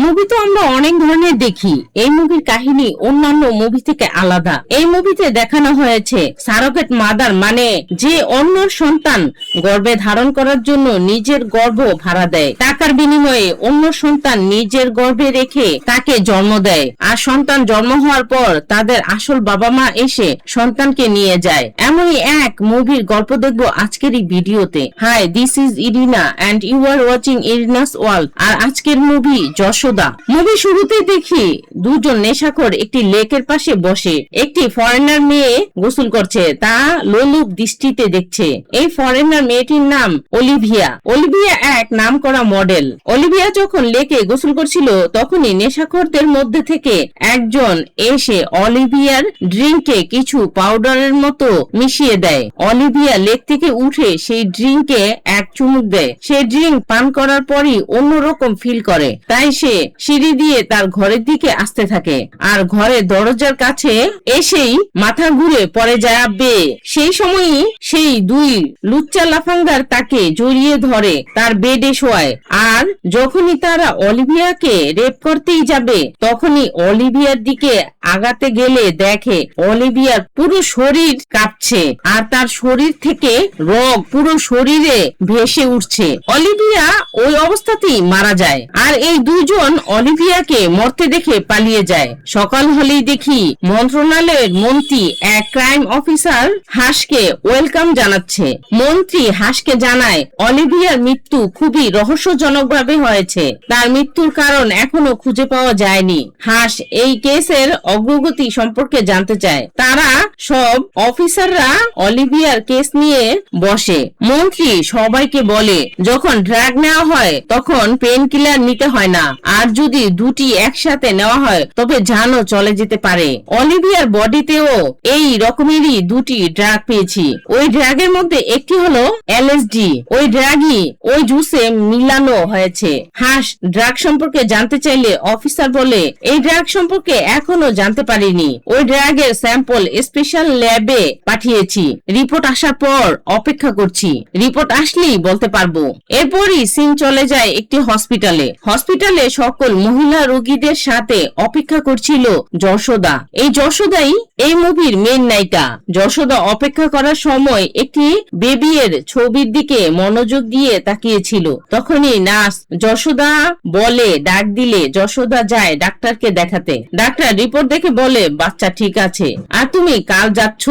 Movie তো আমরা অনেক ধরনের দেখি। এই মুভির কাহিনী অন্যান্য মুভি থেকে আলাদা। এই মুভিতে দেখানো হয়েছে সারোগেট মাদার মানে যে অন্য সন্তান গর্ভে ধারণ করার জন্য নিজের গর্ভ ভাড়া দেয়, টাকার বিনিময়ে অন্য সন্তান নিজের গর্ভে রেখে তাকে জন্ম দেয়, আর সন্তান জন্ম হওয়ার পর তাদের আসল বাবা মা এসে সন্তানকে নিয়ে যায়। এমনই এক মুভির গল্প দেখবো আজকের এই ভিডিওতে। Hi, this is Irina and you are watching Irina's world. আর আজকের মুভি যশোদা। মুভি শুরুতে দেখি দুজন নেশাখোর একটি লেকের পাশে বসে একটি ফরেনার মেয়ে গোসল করছে, তা লোলুপ দৃষ্টিতে দেখছে। এই ফরেনার মেয়েটির নাম অলিভিয়া। অলিভিয়া এক নামকরা মডেল। অলিভিয়া যখন লেকে গোসল করছিল তখনই নেশাখোরদের মধ্যে থেকে একজন এসে অলিভিয়ার ড্রিঙ্কে কিছু পাউডারের মতো মিশিয়ে দেয়। অলিভিয়া লেক থেকে উঠে সেই ড্রিঙ্কে এক চুমুক দেয়। সেই ড্রিঙ্ক পান করার পরই অন্যরকম ফিল করে, তাই সে সিঁড়ি দিয়ে তার ঘরের দিকে আসতে থাকে। আর ঘরের দরজার কাছে এসেই মাথা ঘুরে পড়ে যাবে। সেই সময়ই সেই দুই লুচ্চা লাফাঙ্গার তাকে জড়িয়ে ধরে তার বেডে শোয়ায়। আর যখনই তারা অলিভিয়াকে রেপ করতেই যাবে তখনই অলিভিয়ার দিকে আগাতে গেলে দেখে অলিভিয়ার পুরো শরীর কাঁপছে আর তার শরীর থেকে রগ পুরো শরীরে ভেসে উঠছে। অলিভিয়া ওই অবস্থাতেই মারা যায়। আর এই দুইজন অলিভিয়াকে মরতে দেখে পালিয়ে যায়। সকাল হলেই দেখি মন্ত্রণালয়ের মন্ত্রী এক ক্রাইম অফিসার হাসকে ওয়েলকাম জানাচ্ছে। মন্ত্রী হাসকে জানায় অলিভিয়ার মৃত্যু খুবই রহস্যজনকভাবে হয়েছে, তার মৃত্যুর কারণ এখনো খুঁজে পাওয়া যায়নি। হাস এই কেসের অগ্রগতি সম্পর্কে জানতে চায়। তারা সব অফিসাররা অলিভিয়ার কেস নিয়ে বসে। মন্ত্রী সবাইকে বলে যখন ড্রাগ নেওয়া হয় তখন পেন কিলার নিতে হয় না, আর যদি দুটি একসাথে নেওয়া হয় তবে জানও চলে যেতে পারে। অলিভিয়ার বডিতেও এই রকমেরই দুটি ড্রাগ পেয়েছি। ওই ড্রাগের মধ্যে একটি হলো এলএসডি। ওই ড্রাগই ওই জুসে মিলানো হয়েছে। হাস ড্রাগ সম্পর্কে জানতে চাইলে অফিসার বলে এই ড্রাগ সম্পর্কে এখনো জানতে পারিনি। ওই ড্রাগের স্যাম্পল স্পেশাল ল্যাবে পাঠিয়েছি, রিপোর্ট আসার পর অপেক্ষা করছি, রিপোর্ট আসলেই বলতে পারবো। এরপরই সিন চলে যায় একটি হসপিটালে। হসপিটালে সকল মহিলা রোগীদের সাথে অপেক্ষা করছিল যশোদা। এই যশোদাই এই মুভির মেইন নায়িকা। যশোদা অপেক্ষা করার সময় একটি বেবি এর ছবির দিকে মনোযোগ দিয়ে তাকিয়েছিল। তখনই নার্স যশোদা বলে ডাক দিলে যশোদা যায় ডাক্তারকে দেখাতে। ডাক্তার রিপোর্ট দেখে বলে বাচ্চা ঠিক আছে, আর তুমি কাল যাচ্ছ।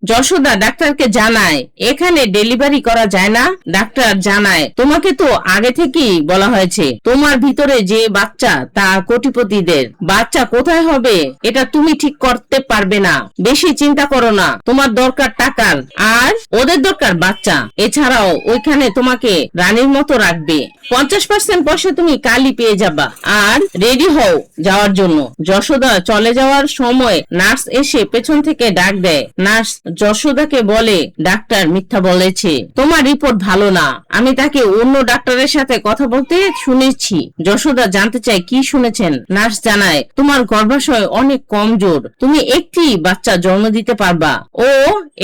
যশোদা ডাক্তারকে জানায় এখানে ডেলিভারি করা যায় না। ডাক্তার জানায় তোমাকে তো আগে থেকেই বলা হয়েছে তোমার ভিতরে যে বাচ্চা তা কোটিপতিদের। বাচ্চা কোথায় হবে এটা তুমি ঠিক করতে পারবে না, বেশি চিন্তা করো না, তোমার দরকার টাকার আর ওদের দরকার বাচ্চা। এছাড়াও ওইখানে তোমাকে রানীর মতো রাখবে। 50% পয়সা তুমি কালই পেয়ে যাবা, আর রেডি হও যাওয়ার জন্য। যশোদা চলে যাওয়ার সময় নার্স এসে পেছন থেকে ডাক দেয়। নার্স যশোদাকে বলে ডাক্তার মিথ্যা বলেছে, তোমার রিপোর্ট ভালো না, আমি তাকে অন্য ডাক্তারের সাথে কথা বলতে শুনেছি। যশোদা জানতে চায় কি শুনেছেন। নার্স জানায় তোমার গর্ভাশয় অনেক কমজোর, তুমি একটি বাচ্চা জন্ম দিতে পারবা। ও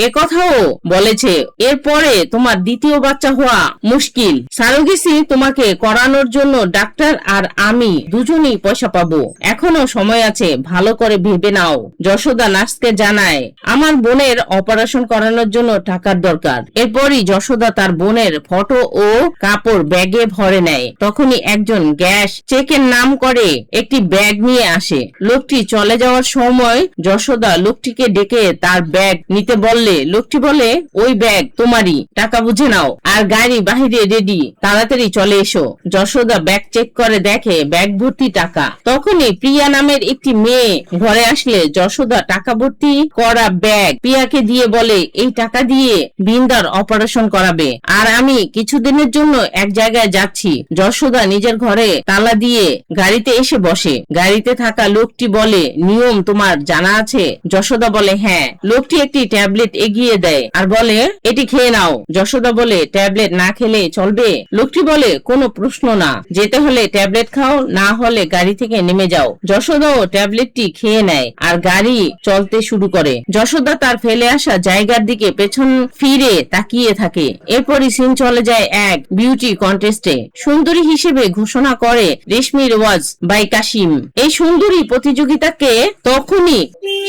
একথাও বলেছে এরপরে তোমার দ্বিতীয় বাচ্চা হওয়া মুশকিল। সারোগেসি তোমাকে করানোর জন্য ডাক্তার আর আমি দুজনেই পয়সা পাবো। এখনো সময় আছে, ভালো করে ভেবে নাও। যশোদা নার্সকে জানায় আমার বোনের অপারেশন করানোর জন্য টাকার দরকার। এরপরই যশোদা তার বোনের ফটো ও কাপড় ব্যাগে ভরে নেয়। তখনই একজন গ্যাস চেকের নাম করে একটি ব্যাগ নিয়ে আসে। লোকটি চলে যাওয়ার সময় যশোদা লোকটিকে ডেকে তার ব্যাগ নিতে বললে লোকটি বলে ওই ব্যাগ তোমারই, টাকা বুঝে নাও, আর গাড়ি বাহিরে রেডি, তাড়াতাড়ি চলে এসো। যশোদা ব্যাগ চেক করে দেখে ব্যাগ ভর্তি টাকা। তখনই প্রিয়া নামের একটি মেয়ে ঘরে আসলে যশোদা টাকা ভর্তি করা ব্যাগ প্রিয়াকে দিয়ে বলে এই টাকা দিয়ে বিন্দার অপারেশন করাবে, আর আমি কিছুদিনের জন্য এক জায়গায় যাচ্ছি। যশোদা নিজের ঘরে তালা দিয়ে গাড়িতে এসে বসে। গাড়িতে থাকা লোকটি বলে নিয়ম তোমার জানা আছে? যশোদা বলে হ্যাঁ। লোকটি একটি ট্যাবলেট এগিয়ে দেয় আর বলে এটি খেয়ে নাও। যশোদা বলে ট্যাবলেট না খেলে চলবে? লোকটি বলে কোনো প্রশ্ন না, যেতে হলে ট্যাবলেট খাও, না হলে গাড়ি থেকে নেমে যাও। যশোদাও ট্যাবলেটটি খেয়ে নেয় আর গাড়ি চলতে শুরু করে। যশোদা তার ফেলে আসা জায়গার দিকে পেছন ফিরে তাকিয়ে থাকে। এরপরই সিন চলে যায় এক বিউটি কন্টেস্টে। সুন্দরী হিসেবে ঘোষণা করে রেশমি তানভীর ওয়াজ বাই কাশিম। এই সুন্দরী প্রতিযোগিতাকে তখনই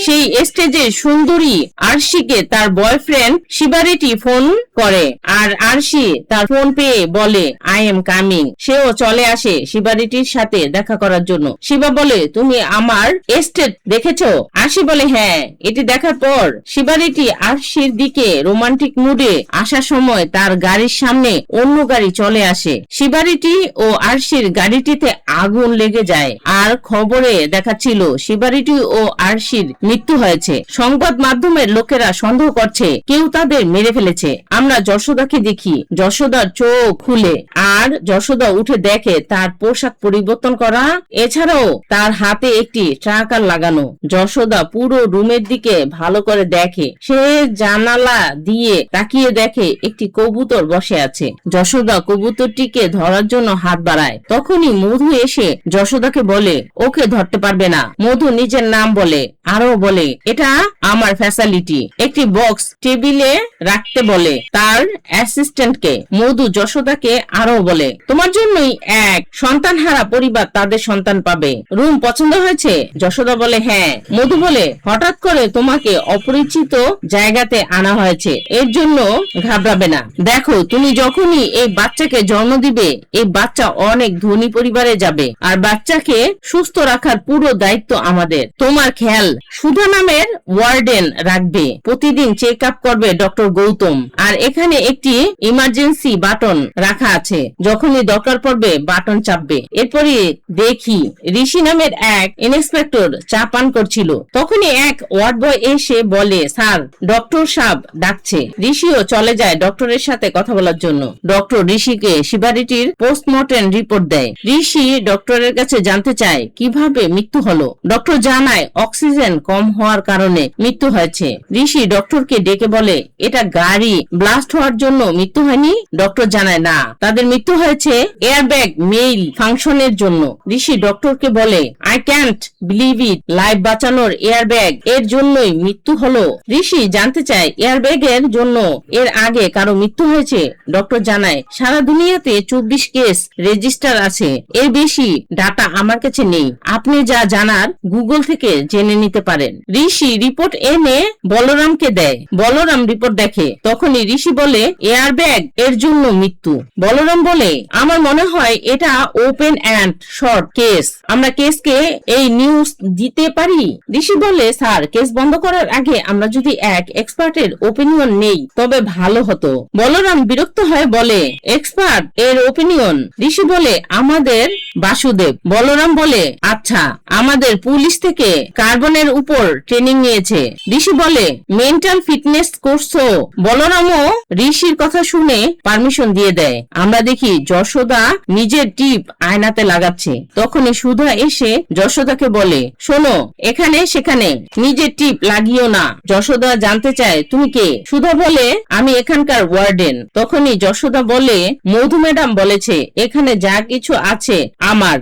সেই স্টেজে সুন্দরী আরশিকে তার বয়ফ্রেন্ড শিবারেটি ফোন করে, আর আরশি তার ফোন পেয়ে বলে আই এম কামিং। সেও চলে আসে শিবারেটির সাথে দেখা করার জন্য। শিবা বলে তুমি আমার এস্টেট দেখেছো? আরশি বলে হ্যাঁ। এটি দেখার পর শিবারেটি আরশির দিকে রোমান্টিক মুডে আসার সময় তার গাড়ির সামনে অন্য গাড়ি চলে আসে। শিবারেটি ও আরশির গাড়িটিতে আগুন লেগে যায়, আর খবরে দেখাচ্ছিল শিবারেটি ও আরশির মৃত্যু হয়েছে। সংবাদ মাধ্যমের লোকেরা সন্দেহ করছে কেউ তাদের মেরে ফেলেছে। আমরা যশোদাকে দেখি, যশোদার চোখ খুলে, আর যশোদা উঠে দেখে তার পোশাক পরিবর্তন করা, এছাড়াও তার হাতে একটি ট্রাকার লাগানো। যশোদা পুরো রুমের দিকে ভালো করে দেখে। সে জানালা দিয়ে তাকিয়ে দেখে একটি কবুতর বসে আছে। যশোদা কবুতরটিকে ধরার জন্য হাত বাড়ায়। তখনই মধু এসে যশোদাকে বলে ওকে ধরতে পারবে না। মধু নিজের নাম বলে, আরো বলে এটা আমার ফ্যাসিলিটি। একটি বক্স টেবিলে রাখতে বলে তার অ্যাসিস্ট্যান্টকে। মধু যশোদাকে আরো বলে তোমার জন্যই এক সন্তানহারা পরিবার তাদের সন্তান পাবে। রুম পছন্দ হয়েছে? যশোদা বলে হ্যাঁ। মধু বলে হঠাৎ করে তোমাকে অপরিচিত জায়গাতে আনা হয়েছে, এর জন্য ঘাবড়াবে না। দেখো তুমি যখনই এই বাচ্চাকে জন্ম দিবে, এই বাচ্চা অনেক ধনী পরিবারে যাবে, আর বাচ্চাকে সুস্থ রাখার পুরো দায়িত্ব আমাদের। তোমার খেয়াল সুধা নামের ওয়ার্ডেন রাখবে, প্রতিদিন চেক আপ করবে ডক্টর গৌতম, আর এখানে একটি ইমার্জেন্সি বাটন রাখা আছে, যখনই দরকার পড়বে বাটন চাপবে। এরপরে দেখি ঋষি নামের এক ইন্সপেক্টর চা পান করছিল। তখনই এক ওয়ার্ড বয় এসে বলে স্যার ডক্টর সাহেব ডাকছে। ঋষিও চলে যায় ডক্টরের সাথে কথা বলার জন্য। ডক্টর ঋষিকে শিবারেটির পোস্টমর্টেম রিপোর্ট দেয়। ঋষি ডক্টরের কাছে জানতে চায় কিভাবে মৃত্যু হলো। ডক্টর জানায় অক্সিজেন কম হওয়ার কারণে মৃত্যু হয়েছে। ঋষি ডক্টরকে ডেকে বলে এটা গাড়ি ব্লাস্ট হওয়ার জন্য মৃত্যু হয়নি? ডক্টর জানায় না, তাদের মৃত্যু হয়েছে এয়ারব্যাগ মেইল ফাংশনের জন্য। ঋষি ডক্টরকে বলে I can't believe it, life বাঁচানোর এয়ারব্যাগ এর জন্যই মৃত্যু হলো। ঋষি জানতে চায় এয়ারব্যাগ এর জন্য এর আগে কারো মৃত্যু হয়েছে? ডক্টর জানায় সারা দুনিয়াতে 24 কেস রেজিস্টার আছে, এর বেশি ডাটা আমার কাছে নেই, আপনি যা জানার গুগল থেকে জেনে নিতে পারেন। ঋষি রিপোর্ট এনে বলরামকে দেয়। বলরাম রিপোর্ট দেখে। তখনই ঋষি বলে এয়ারব্যাগ এর জন্য মৃত্যু। বলরাম বলে আমার মনে হয় এটা ওপেন অ্যান্ড শর্ট কেস, আমরা কেসকে এই নিউজ দিতে পারি। ঋষি বলে স্যার কেস বন্ধ করার আগে আমরা যদি এক এক্সপার্টের ওপিনিয়ন নেই তবে ভালো হতো। বলরাম বিরক্ত হয়ে বলে এক্সপার্ট এর ওপিনিয়ন? ঋষি বলে আমাদের বাসুদেব। বলরাম বলে আচ্ছা, আমাদের পুলিশ থেকে কার্বনের উপর ট্রেনিং নিয়েছে। ঋষি বলে মেন্টাল ফিটনেস করছো? বলরামও ঋষির কথা শুনে পারমিশন দিয়ে দেয়। আমরা দেখি যশোদা নিজের টিপ আয়নাতে লাগাচ্ছে। তখনই সুধা এসে যশোদাকে বলে শোনো, এখানে সেখানে নিজের টিপ লাগিও না। যশোদা জানতে চায় তুমি কে? সুধা বলে আমি এখানকার ওয়ার্ডেন। তখনই যশোদা বলে মধু ম্যাডাম বলেছে এখানে যা কিছু আছে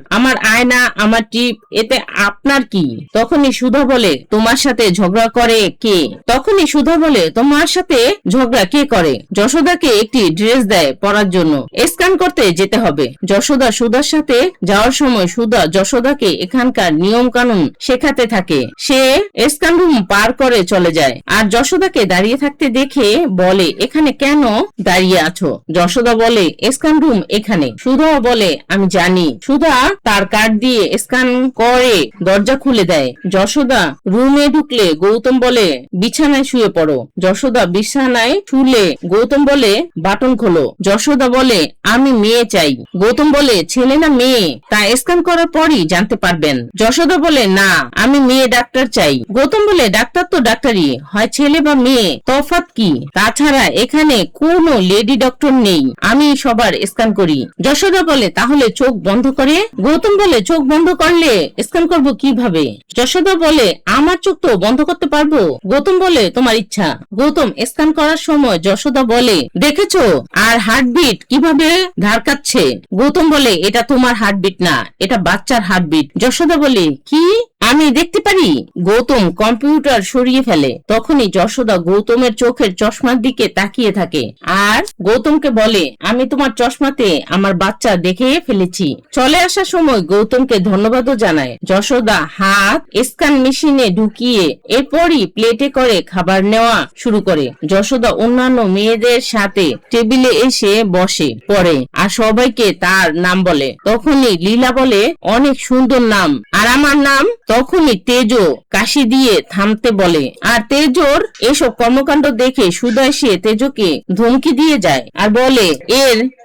আমার আয়না, আমার টিপ, এতে আপনার কি? তখনই সুধা বলে তোমার সাথে ঝগড়া করে কে? তখনই সুধা বলে তোমার সাথে ঝগড়া কে করে? যশোদাকে একটি ড্রেস দেয় পরার জন্য, স্ক্যান করতে যেতে হবে। যশোদা সুধার সাথে যাওয়ার সময় সুধা যশোদাকে এখানকার নিয়ম কানুন শেখাতে থাকে। সে স্ক্যান রুম পার করে চলে যায়, আর যশোদাকে দাঁড়িয়ে থাকতে দেখে বলে এখানে কেন দাঁড়িয়ে আছো? যশোদা বলে স্ক্যান রুম এখানে। সুধা বলে আমি জানি। সুধা তার কার্ড দিয়ে স্ক্যান করে দরজা খুলে দেয়। যশোদা রুমে ঢুকলে গৌতম বলে বিছানায় শুয়ে পড়ো। যশোদা বিছানায় শুলে গৌতম বলে বাটন খোলো। যশোদা বলে আমি মেয়ে চাই। গৌতম বলে ছেলে না মেয়ে তা স্ক্যান করার পরই জানতে পারবেন। যশোদা বলে না, আমি মেয়ে ডাক্তার চাই। গৌতম বলে ডাক্তার তো ডাক্তারই হয়, ছেলে বা মেয়ে তফাৎ কি? তাছাড়া এখানে কোনো লেডি ডক্টর নেই, আমি সবার স্ক্যান করি। যশোদা বলে তাহলে চোখ বন্ধ করে? গৌতম বলে চোখ বন্ধ করলে স্ক্যান করবো কিভাবে? যশোদা বলে আমার চোখ তো বন্ধ করতে পারবো। গৌতম বলে তোমার ইচ্ছা। গৌতম স্ক্যান করার সময় যশোদা বলে দেখেছো আর হার্টবিট কিভাবে ধারকাচ্ছে? গৌতম বলে এটা তোমার হার্টবিট না, এটা বাচ্চার হার্টবিট। যশোদা বলে কি? আমি দেখতে পারি। গৌতম কম্পিউটার সরিয়ে ফেলে। তখনই যশোদা গৌতমের চোখের চশমার দিকে তাকিয়ে থাকে আর গৌতমকে বলে, আমি তোমার চশমাতে আমার বাচ্চা দেখে ফেলেছি। চলে আসার সময় গৌতমকে ধন্যবাদও জানায়। যশোদা হাত স্ক্যান মেশিনে ঢুকিয়ে এরপরই প্লেটে করে খাবার নেওয়া শুরু করে। যশোদা অন্যান্য মেয়েদের সাথে টেবিলে এসে বসে পড়ে আর সবাইকে তার নাম বলে। তখনই লীলা বলে, অনেক সুন্দর নাম। আর আমার নাম? তখনই তেজো কাশি দিয়ে থামতে বলে। আর তেজোর এসব কর্মকাণ্ড দেখে সুধা এসে তেজোকে ধমকি দিয়ে যায় আর বলে,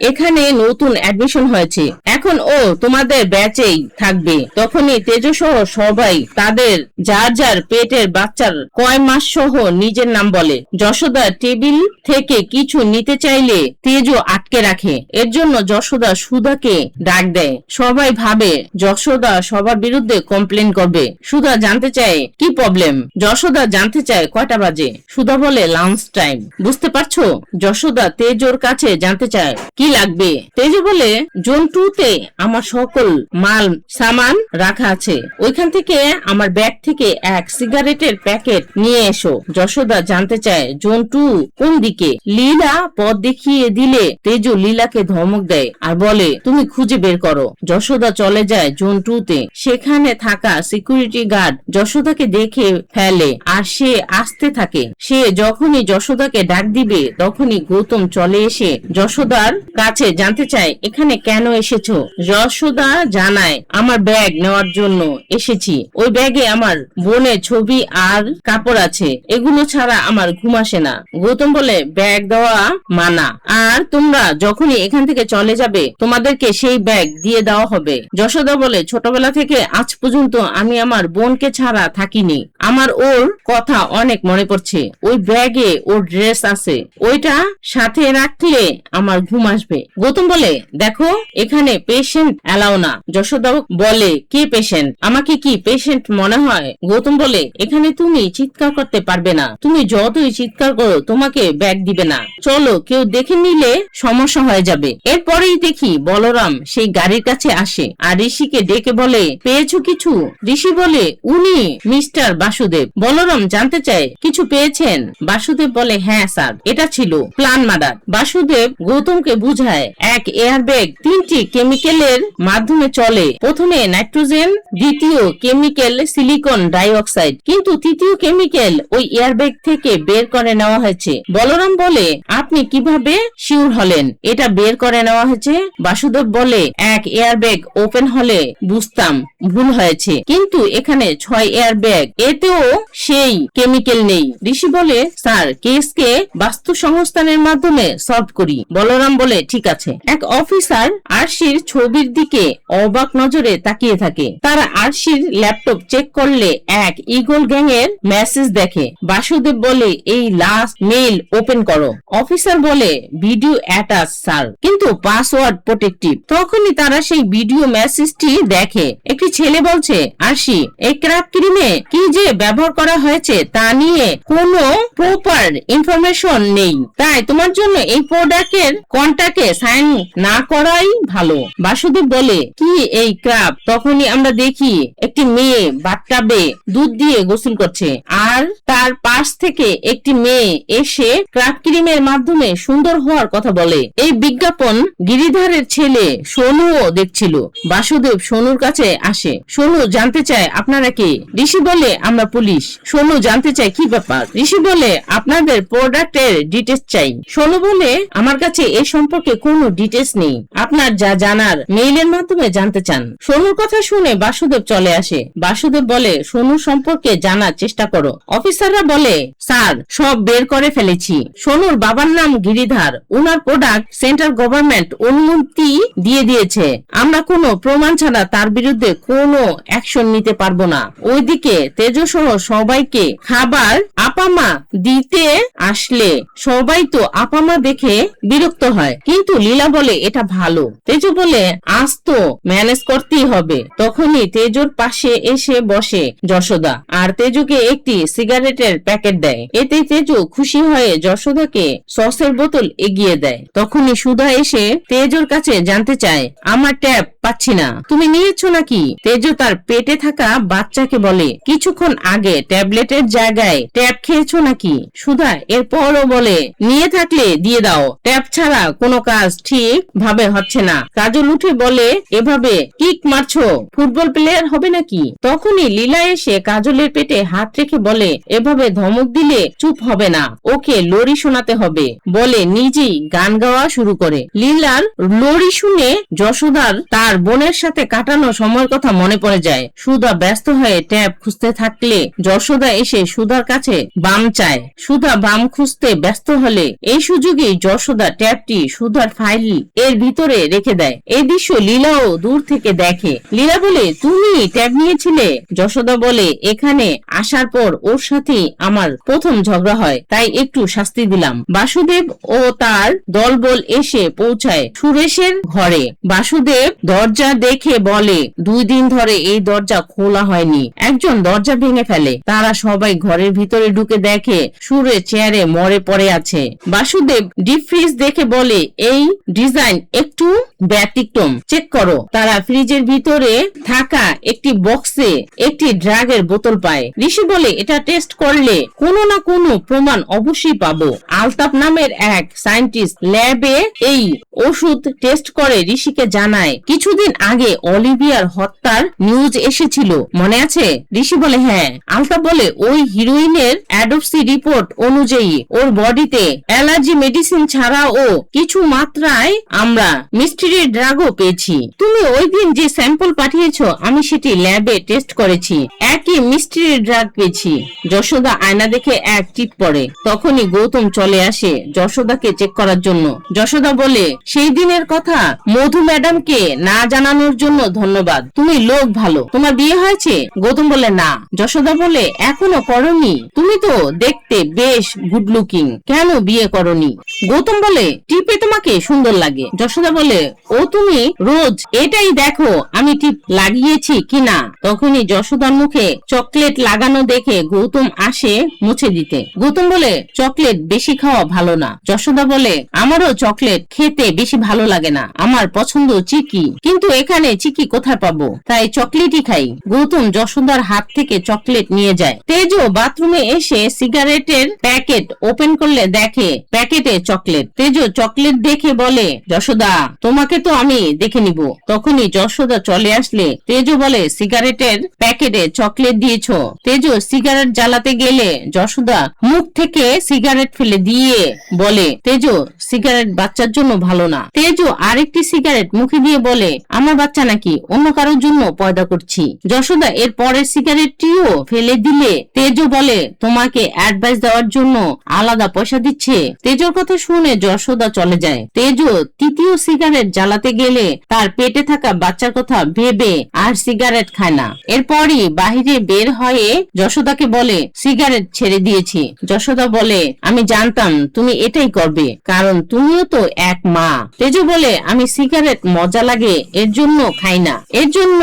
এখানে নতুন অ্যাডমিশন হয়েছে, এখন ও তোমাদের ব্যাচেই থাকবে। তখনই তেজো সহ সবাই তাদের যার যার পেটের বাচ্চার কয় মাস সহ নিজের নাম বলে। যশোদা টেবিল থেকে কিছু নিতে চাইলে তেজো আটকে রাখে। এর জন্য যশোদা সুধাকে ডাক দেয়। সবাই ভাবে যশোদা সবার বিরুদ্ধে কমপ্লেন করবে। সুধা জানতে চায় কি প্রবলেম। যশোদা জানতে চায় কয়টা বাজে। সুধা বলে লাঞ্চ টাইম। বুঝতে পারছো? যশোদা তেজোর কাছে জানতে চায় কি লাগবে। তেজো বলে, জোন 2 তে আমার সকল মাল সামান রাখা আছে, ওইখান থেকে আমার ব্যাগ থেকে এক সিগারেটের প্যাকেট নিয়ে এসো। যশোদা জানতে চায় জোন 2 কোন দিকে। লীলা পথ দেখিয়ে দিলে তেজো লীলাকে ধমক দেয় আর বলে, তুমি খুঁজে বের করো। যশোদা চলে যায় জোন 2 তে। সেখানে থাকা সিকিউরিটি গার্ড যশোদাকে দেখে ফেলে আর সে আসতে থাকে। সে যখনই যশোদাকে ডাক দিবে তখনই গৌতম চলে এসে যশোদার কাছে জানতে চায় এখানে কেন এসেছো। যশোদা জানায়, আমার ব্যাগ নেওয়ার জন্য এসেছি। ওই ব্যাগে আমার বোনের ছবি আর কাপড় আছে, এগুলো ছাড়া আমার ঘুম আসে না। গৌতম বলে, ব্যাগ দেওয়া মানা, আর তোমরা যখনই এখান থেকে চলে যাবে তোমাদেরকে সেই ব্যাগ দিয়ে দেওয়া হবে। যশোদা বলে, ছোটবেলা থেকে আজ পর্যন্ত আমি আমার বোনকে ছাড়া থাকিনি, আমার ওর কথা অনেক মনে পড়ছে। ওই ব্যাগে ওর ড্রেস আছে, ওইটা সাথে রাখলে আমার ঘুম আসবে। গৌতম বলে, দেখো এখানে পেশেন্ট এলাও না। যশোদা বলে, কে পেশেন্ট? আমাকে কি পেশেন্ট মনে হয়? গৌতম বলে, এখানে তুমি চিৎকার করতে পারবে না, তুমি যতই চিৎকার করো তোমাকে ব্যাগ দিবে না। চলো, কেউ দেখে নিলে সমস্যা হয়ে যাবে। এরপরেই দেখি বলরাম সেই গাড়ির কাছে আসে আর ঋষিকে ডেকে বলে, পেয়েছো কিছু? ঋষি বলে, উনি মিস্টার বাসুদেব। বলরাম জানতে চায় কিছু পেয়েছেন? বাসুদেব বলে, হ্যাঁ স্যার, এটা ছিল প্ল্যান মার্ডার। বাসুদেব গৌতমকে বুঝায় এক এয়ারব্যাগ 3টি কেমিক্যালের মাধ্যমে চলে। প্রথমে নাইট্রোজেন, দ্বিতীয় কেমিক্যাল সিলিকন ডাই অক্সাইড, কিন্তু তৃতীয় কেমিক্যাল ওই এয়ারব্যাগ থেকে বের করে নেওয়া হয়েছে। বলরাম বলে, আপনি কিভাবে শিওর হলেন এটা বের করে নেওয়া হয়েছে? বাসুদেব বলে, এক এয়ারব্যাগ ওপেন হলে বুঝতাম ভুল হয়েছে, কিন্তু এখানে 6 এয়ারব্যাগ, এতেও সেই কেমিক্যাল নেই। ঋষি বলে, স্যার কেসকে বাস্তু সংস্থানের মাধ্যমে সলভ করি। বলরাম বলে, ঠিক আছে। এক অফিসার আরশির ছবির দিকে অবাক নজরে তাকিয়ে থাকে। তারা আরশির ল্যাপটপ চেক করলে এক ইগল গ্যাং এর মেসেজ দেখে। বাসুদেব বলে, এই লাস্ট মেইল ওপেন করো। অফিসার বলে, ভিডিও অ্যাটাচ স্যার, কিন্তু পাসওয়ার্ড প্রোটেক্টিভ। তখনই তারা সেই ভিডিও মেসেজটি দেখে। একটি ছেলে বলছে, আরশি, এই ক্র্যাপ ক্রিমে কি যে ব্যবহার করা হয়েছে তা নিয়ে কোনো প্রপার ইনফরমেশন নেই, তাই তোমার জন্য এই প্রোডাক্টের কন্ট্রাক্টে সাইন না করাই ভালো। বাসুদেব বলে, কি এই ক্র্যাপ? তখনই আমরা দেখি একটি মেয়ে বাথটাবে দুধ দিয়ে গোসল করছে আর তার পাশ থেকে একটি মেয়ে এসে ক্র্যাপ ক্রিমের মাধ্যমে সুন্দর হওয়ার কথা বলে। এই বিজ্ঞাপন গিরিধারের ছেলে সোনুও দেখছিল। বাসুদেব সোনুর কাছে আসে। সোনু জানতে চায়, আপনারা কে? ঋষি বলে, আমরা পুলিশ। সোনু জানতে চায় কি ব্যাপার? ঋষি বলে, আপনাদের প্রোডাক্টের ডিটেইলস চাই। সোনু বলে, আমার কাছে এই সম্পর্কে কোনো ডিটেইলস নেই, আপনার যা জানার মেইলের মাধ্যমে জানতে চান। সোনুর কথা শুনে বাসুদেব চলে আসে। বাসুদেব বলে, সোনু সম্পর্কে জানার চেষ্টা করো। অফিসাররা বলে, স্যার সব বের করে ফেলেছি। সোনুর বাবার নাম গিরিধার, উনার প্রোডাক্ট সেন্ট্রাল গভর্নমেন্ট অনুমতি দিয়ে দিয়েছে। আমরা কোনো প্রমাণ ছাড়া তার বিরুদ্ধে কোনো অ্যাকশন নিতে পারবো না। ওইদিকে তেজো সহ সবাইকে খাবার আপামা দিতে আসলে সবাই তো আপামা দেখে বিরক্ত হয়, কিন্তু লীলা বলে এটা ভালো। তেজু বলে আজ তো ম্যানেজ করতেই হবে। তখনই তেজুর পাশে এসে বসে যশোদা আর তেজুকে একটি সিগারেটের প্যাকেট দেয়। এতে তেজু খুশি হয়ে যশোদাকে সসের বোতল এগিয়ে দেয়। তখনই সুধা এসে তেজুর কাছে জানতে চায়, আমার ট্যাব পাচ্ছি না, তুমি নিয়েছো নাকি? তেজু তার পেটে থাকা বাচ্চাকে বলে, কিছুক্ষণ আগে ট্যাবলেটের জায়গায় ট্যাব খেয়েছো নাকি? সুধা এরপরও বলে, নিয়ে থাকলে দিয়ে দাও, ট্যাব ছাড়া কোনো কাজ ঠিক ভাবে হচ্ছে না। কাজল উঠে বলে, এভাবে কিক মারছো, ফুটবল প্লেয়ার হবে নাকি? তখনই লীলা এসে কাজলের পেটে হাত রেখে বলে, এভাবে ধমক দিলে চুপ হবে না, ওকে লরি শোনাতে হবে, বলে নিজেই গান গাওয়া শুরু করে। লীলার লরি শুনে যশোদার তার বোনের সাথে কাটানো সময়ের কথা মনে পড়ে যায়। সুধা ব্যস্ত হয়ে ট্যাব খুঁজতে থাকলে যশোদা এসে সুধার কাছে বাম চায়। সুধা বাম খুঁজতে ব্যস্ত হলে এই সুযোগে যশোদা ট্যাবটি সুধার ফাইল এর ভিতরে রেখে দেয়। এই দৃশ্য লীলাও দূর থেকে দেখে। লীলা বলে, তুমি ট্যাব নিয়েছিলে? যশোদা বলে, এখানে আসার পর ওর সাথে আমার প্রথম ঝগড়া হয়, তাই একটু শাস্তি দিলাম। বাসুদেব ও তার দলবল এসে পৌঁছায় সুরেশের ঘরে। বাসুদেব দরজা দেখে বলে, 2 দিন ধরে এই দরজা খোলা হয়নি। একজন দরজা ভেঙে ফেলে। তারা সবাই ঘরের ভিতরে ঢুকে দেখে সুরেশ চেয়ারে মরে পড়ে আছে। বাসুদেব ডিপ ফ্রিজ দেখে বলে, এই ডিজাইন একটু ব্যতিক্রম, চেক করো। তারা ফ্রিজের ভিতরে থাকা একটি বক্সে একটি ড্রাগের বোতল পায়। ঋষি বলে, এটা টেস্ট করলে কোনো না কোনো প্রমাণ অবশ্যই পাবো। আলতাফ নামের এক সায়েন্টিস্ট ল্যাবে এই ওষুধ টেস্ট করে ঋষিকে জানায়, কিছুদিন আগে অলিভিয়ার হত্যার নিউজ এসেছিল, মনে আছে? ঋষি বলে, হ্যাঁ। আলতাফ বলে, ওই হিরোইনের অ্যাডপসি রিপোর্ট অনুযায়ী ওর বডিতে অ্যালার্জি মেডিসিন ছাড়াও কিছু মাত্রায় আমরা মিস্ট্রি ড্রাগও পেয়েছি। তুমি ওই দিন যে স্যাম্পল পাঠিয়েছো আমি সেটি ল্যাবে টেস্ট করেছি, একই মিস্ট্রি ড্রাগ পেয়েছি। যশোদা আয়না দেখে এক টিপ পড়ে। তখনই গৌতম চলে আসে যশোদাকে চেক করার জন্য। যশোদা বলে, সেই দিনের কথা মধু ম্যাডামকে না জানানোর জন্য ধন্যবাদ, তুমি লোক ভালো। তোমার বিয়ে হয়েছে? গৌতম বলে, না। যশোদা বলে, এখনো করনি? তুমি তো দেখতে বেশ গুড লুকিং, কেন বিয়ে করনি? গৌতম বলে, টিপে তোমাকে সুন্দর লাগে। যশোদা বলে, ও তুমি রোজ এটাই দেখো আমি টিপ লাগিয়েছি কিনা। তখনই যশোদার মুখে চকলেট লাগানো দেখে গৌতম আসে মুছে দিতে। গৌতম বলে, চকলেট বেশি খাওয়া ভালো না। যশোদা বলে, আমারও চকলেট খেতে বেশি ভালো লাগে না, আমার পছন্দ চিকি, কিন্তু এখানে চিকি কোথায় পাবো, তাই চকলেটই খাই। গৌতম যশোদার হাত থেকে চকলেট নিয়ে যায়। তেজো বাথরুমে এসে সিগারেটের প্যাকেট ওপেন করলে দেখে প্যাকেটে চকলেট। তেজো চকলেট দেখে বলে, যশোদা তোমাকে তো আমি দেখে নিব। তখনই যশোদা চলে আসলে তেজো বলে, সিগারেটের প্যাকেটে চকলেট দিয়েছো। তেজো সিগারেট জ্বালাতে গেলে যশোদা মুখ থেকে সিগারেট ফেলে দিয়ে বলে, তেজো সিগারেট বাচ্চার জন্য ভালো না। তেজো আরেকটি সিগারেট মুখে দিয়ে বলে, আমার বাচ্চা নাকি, অন্য কারোর জন্য পয়দা করছি। যশোদা এর পরের সিগারেটটিও ফেলে দিলে তেজো বলে, তোমাকে অ্যাডভাইস দেওয়ার জন্য আলাদা পয়সা দিচ্ছে। তেজোর কথা শুনে যশোদা চলে যায়। তেজো তৃতীয় সিগারেট জ্বালাতে গেলে তার পেটে থাকা বাচ্চার কথা ভেবে আর সিগারেট খায় না। এরপরই বাহিরে বের হয়ে যশোদাকে বলে, সিগারেট ছেড়ে দিয়েছি। যশোদা বলে, আমি জানতাম তুমি এটাই করবে, কারণ তুমিও তো এক মা। তেজো বলে, আমি সিগারেট মজা লাগে এর জন্য খাই না, এর জন্য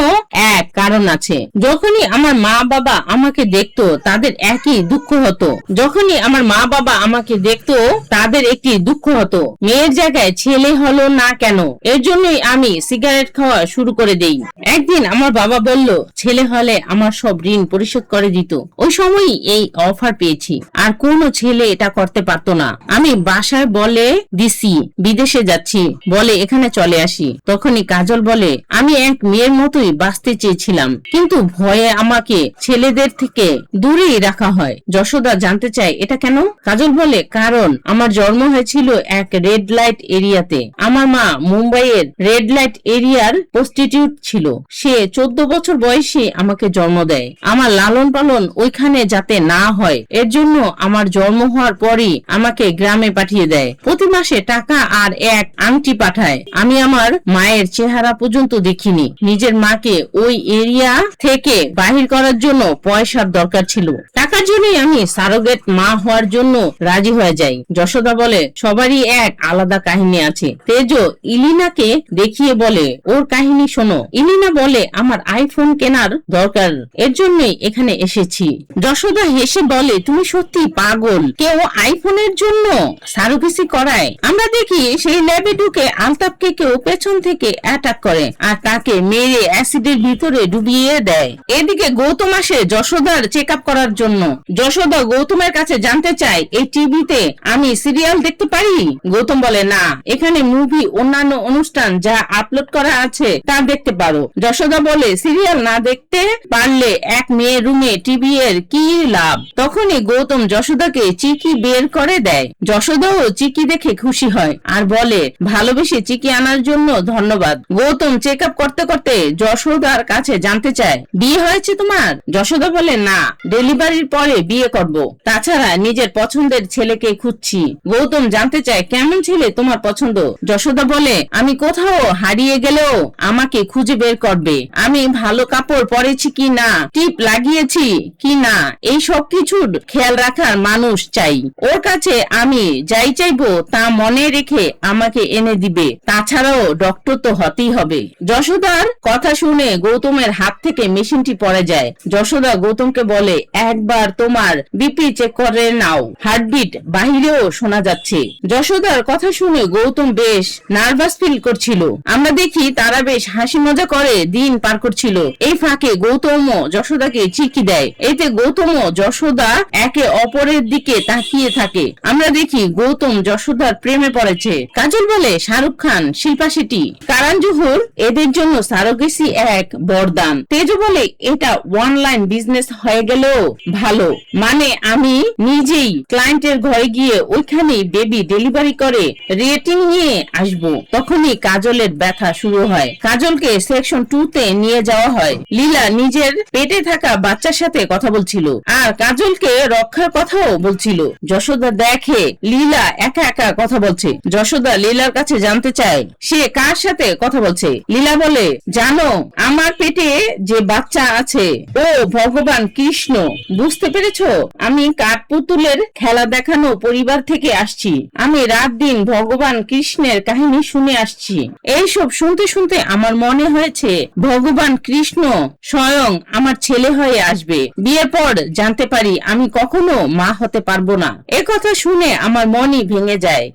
এক কারণ আছে। যখনই আমার মা বাবা আমাকে দেখতো তাদের একই দুঃখ হতো, যখনই আমার মা বাবা আমাকে দেখতো তাদের একটি দুঃখ হতো, মেয়ের জায়গায় ছেলে হলো না কেন, এর জন্যই আমি সিগারেট খাওয়া শুরু করে দেই। একদিন আমার বাবা বলল, ছেলে হলে আমার সব ঋণ পরিশোধ করে দিত। ওই সময়ই এই অফার পেয়েছি, আর কোনো ছেলে এটা করতে পারতো না। আমি বাসায় বলে দিছি বিদেশে যাচ্ছি, বলে এখানে চলে আসি। তখনই কাজল বলে, আমি এক মেয়ের মতোই বাঁচতে চেয়েছিলাম, কিন্তু ভয়ে আমাকে ছেলেদের থেকে দূরেই রাখা হয়। যশোদা জানতে চায়, এটা কেন? কাজল বলে, কারণ আমার জন্ম হয়েছিল এক রেড লাইট এরিয়াতে। আমার মা মুম্বাইয়ের রেড লাইট এরিয়ার প্রস্টিটিউট ছিল। সে 14 বছর বয়সে আমাকে জন্ম দেয়। আমার লালন পালন ওইখানে যাতে না হয় এর জন্য আমার জন্ম হওয়ার পরই আমাকে গ্রামে পাঠিয়ে দেয়। প্রতি মাসে টাকা আর এক আংটি পাঠায়। আমি আমার মায়ের চেহারা পর্যন্ত দেখিনি। নিজের মাকে ওই এরিয়া থেকে বাহির করার জন্য পয়সার দরকার ছিল, টাকার জন্যই আমি সারোগেট মা হওয়ার জন্য রাজি হয়ে যাই। যশোদা বলে সবারই এক আলাদা কাহিনী আছে। তেজ ইলিনাকে দেখিয়ে বলে ওর কাহিনী শোনো। ইলিনা বলে আমার আইফোন কেনার দরকার, এর জন্যই এখানে এসেছি। যশোদা হেসে বলে তুমি সত্যি পাগল, কেউ আইফোনের জন্য সারোগেসি করায়? আমরা দেখি সেই ল্যাবে ঢুকে আলতাফকে কেউ পেছন থেকে অ্যাটাক করে আর তাকে মেরে অ্যাসিডের ভিতরে ডুবিয়ে দেয়। এদিকে গৌতম আসে যশোদার চেক আপ করার জন্য। যশোদা গৌতমের কাছে জানতে চায় এই টিভিতে আমি সিরিয়াল দেখতে পারি? গৌতম বলে না, এখানে মুভি অন্যান্য অনুষ্ঠান যা আপলোড করা আছে তা দেখতে পারো। যশোদা বলে সিরিয়াল না দেখতে পারলে এক মেয়ের রুমে টিভি এর কি লাভ? তখনই গৌতম যশোদাকে চিকি বের করে দেয়। যশোদাও চিকি দেখে খুশি হয় আর বলে ভালোবেসে চিকি আনার জন্য ধন্যবাদ। গৌতম চেক আপ করতে করতে যশোদার কাছে জানতে চায় বিয়ে হয়েছে তোমার? যশোদা বলে না, ডেলিভারির পরে বিয়ে করব, তাছাড়া নিজের পছন্দের ছেলেকে খুঁজছি। গৌতম জানতে চায় কেমন ছেলে তোমার পছন্দ? যশোদা বলে আমি কোথাও হারিয়ে গেলেও আমাকে খুঁজে বের করবে, আমি ভালো কাপড় পরেছি কি না, টিপ লাগিয়েছি কি না, এই সব কিছুর খেয়াল রাখার মানুষ চাই। ওর কাছে আমি যাই চাইবো তা মনে রেখে আমাকে এনে দিবে, তাছাড়াও ডক্টর তো হতেই হবে। যশোদার কথা শুনে গৌতমের হাত থেকে মেশিনটি পড়ে যায়। যশোদা গৌতমকে বলে একবার তোমার বিপি চেক করে নাও, হার্টবিট বাহিরেও শোনা যাচ্ছে। যশোদার কথা শুনে গৌতম বেশ নার্ভাস ফিল করছিল। আমরা দেখি তারা বেশ হাসি মজা করে দিন পার করছিল। এই ফাঁকে গৌতম যশোদাকে চিকি দেয়। এতে গৌতম যশোদা একে অপরের দিকে তাকিয়ে থাকে। আমরা দেখি গৌতম যশোদার প্রেমে পড়েছে। কাজল বলে শাহরুখ খান, শিল্পা শেট্টি, কারণ জোহর এদের জন্য সারোগেসি এক বরদান। তেজ বলে এটা অনলাইন বিজনেস হয়ে গেলেও ভালো, মানে আমি নিজেই ক্লায়েন্টের ঘরে গিয়ে ওইখানে বেবি ডেলিভারি করে রেটিং নিয়ে আসবো। তখনই কাজলের ব্যথা শুরু হয়। কাজলকে সেকশন 2 তে নিয়ে যাওয়া হয়। লীলা নিজের পেটে থাকা বাচ্চার সাথে কথা বলছিল আর কাজলকে রক্ষার কথাও বলছিল। যশোদা দেখে লীলা একা একা কথা বলছে। যশোদা লীলার কাছে জানতে চায় সে কার সাথে কথা বলছে। লীলা বলে জানো আমার পেটে যে বাচ্চা আছে ও ভগবান কৃষ্ণ, বুঝতে পেরেছো? আমি কাঠপুতুলের খেলা দেখানো পরিবার থেকে আসছি, আমি রাত দিন ভগবান কৃষ্ণের কাহিনী শুনে আসছি। এইসব শুনতে শুনতে আমার মনে হয়েছে ভগবান কৃষ্ণ স্বয়ং আমার ছেলে হয়ে আসবে। বিয়ের পর জানতে পারি আমি কখনো মা হতে পারবো না। এ কথা শুনে আমার মনই ভেঙে যায়।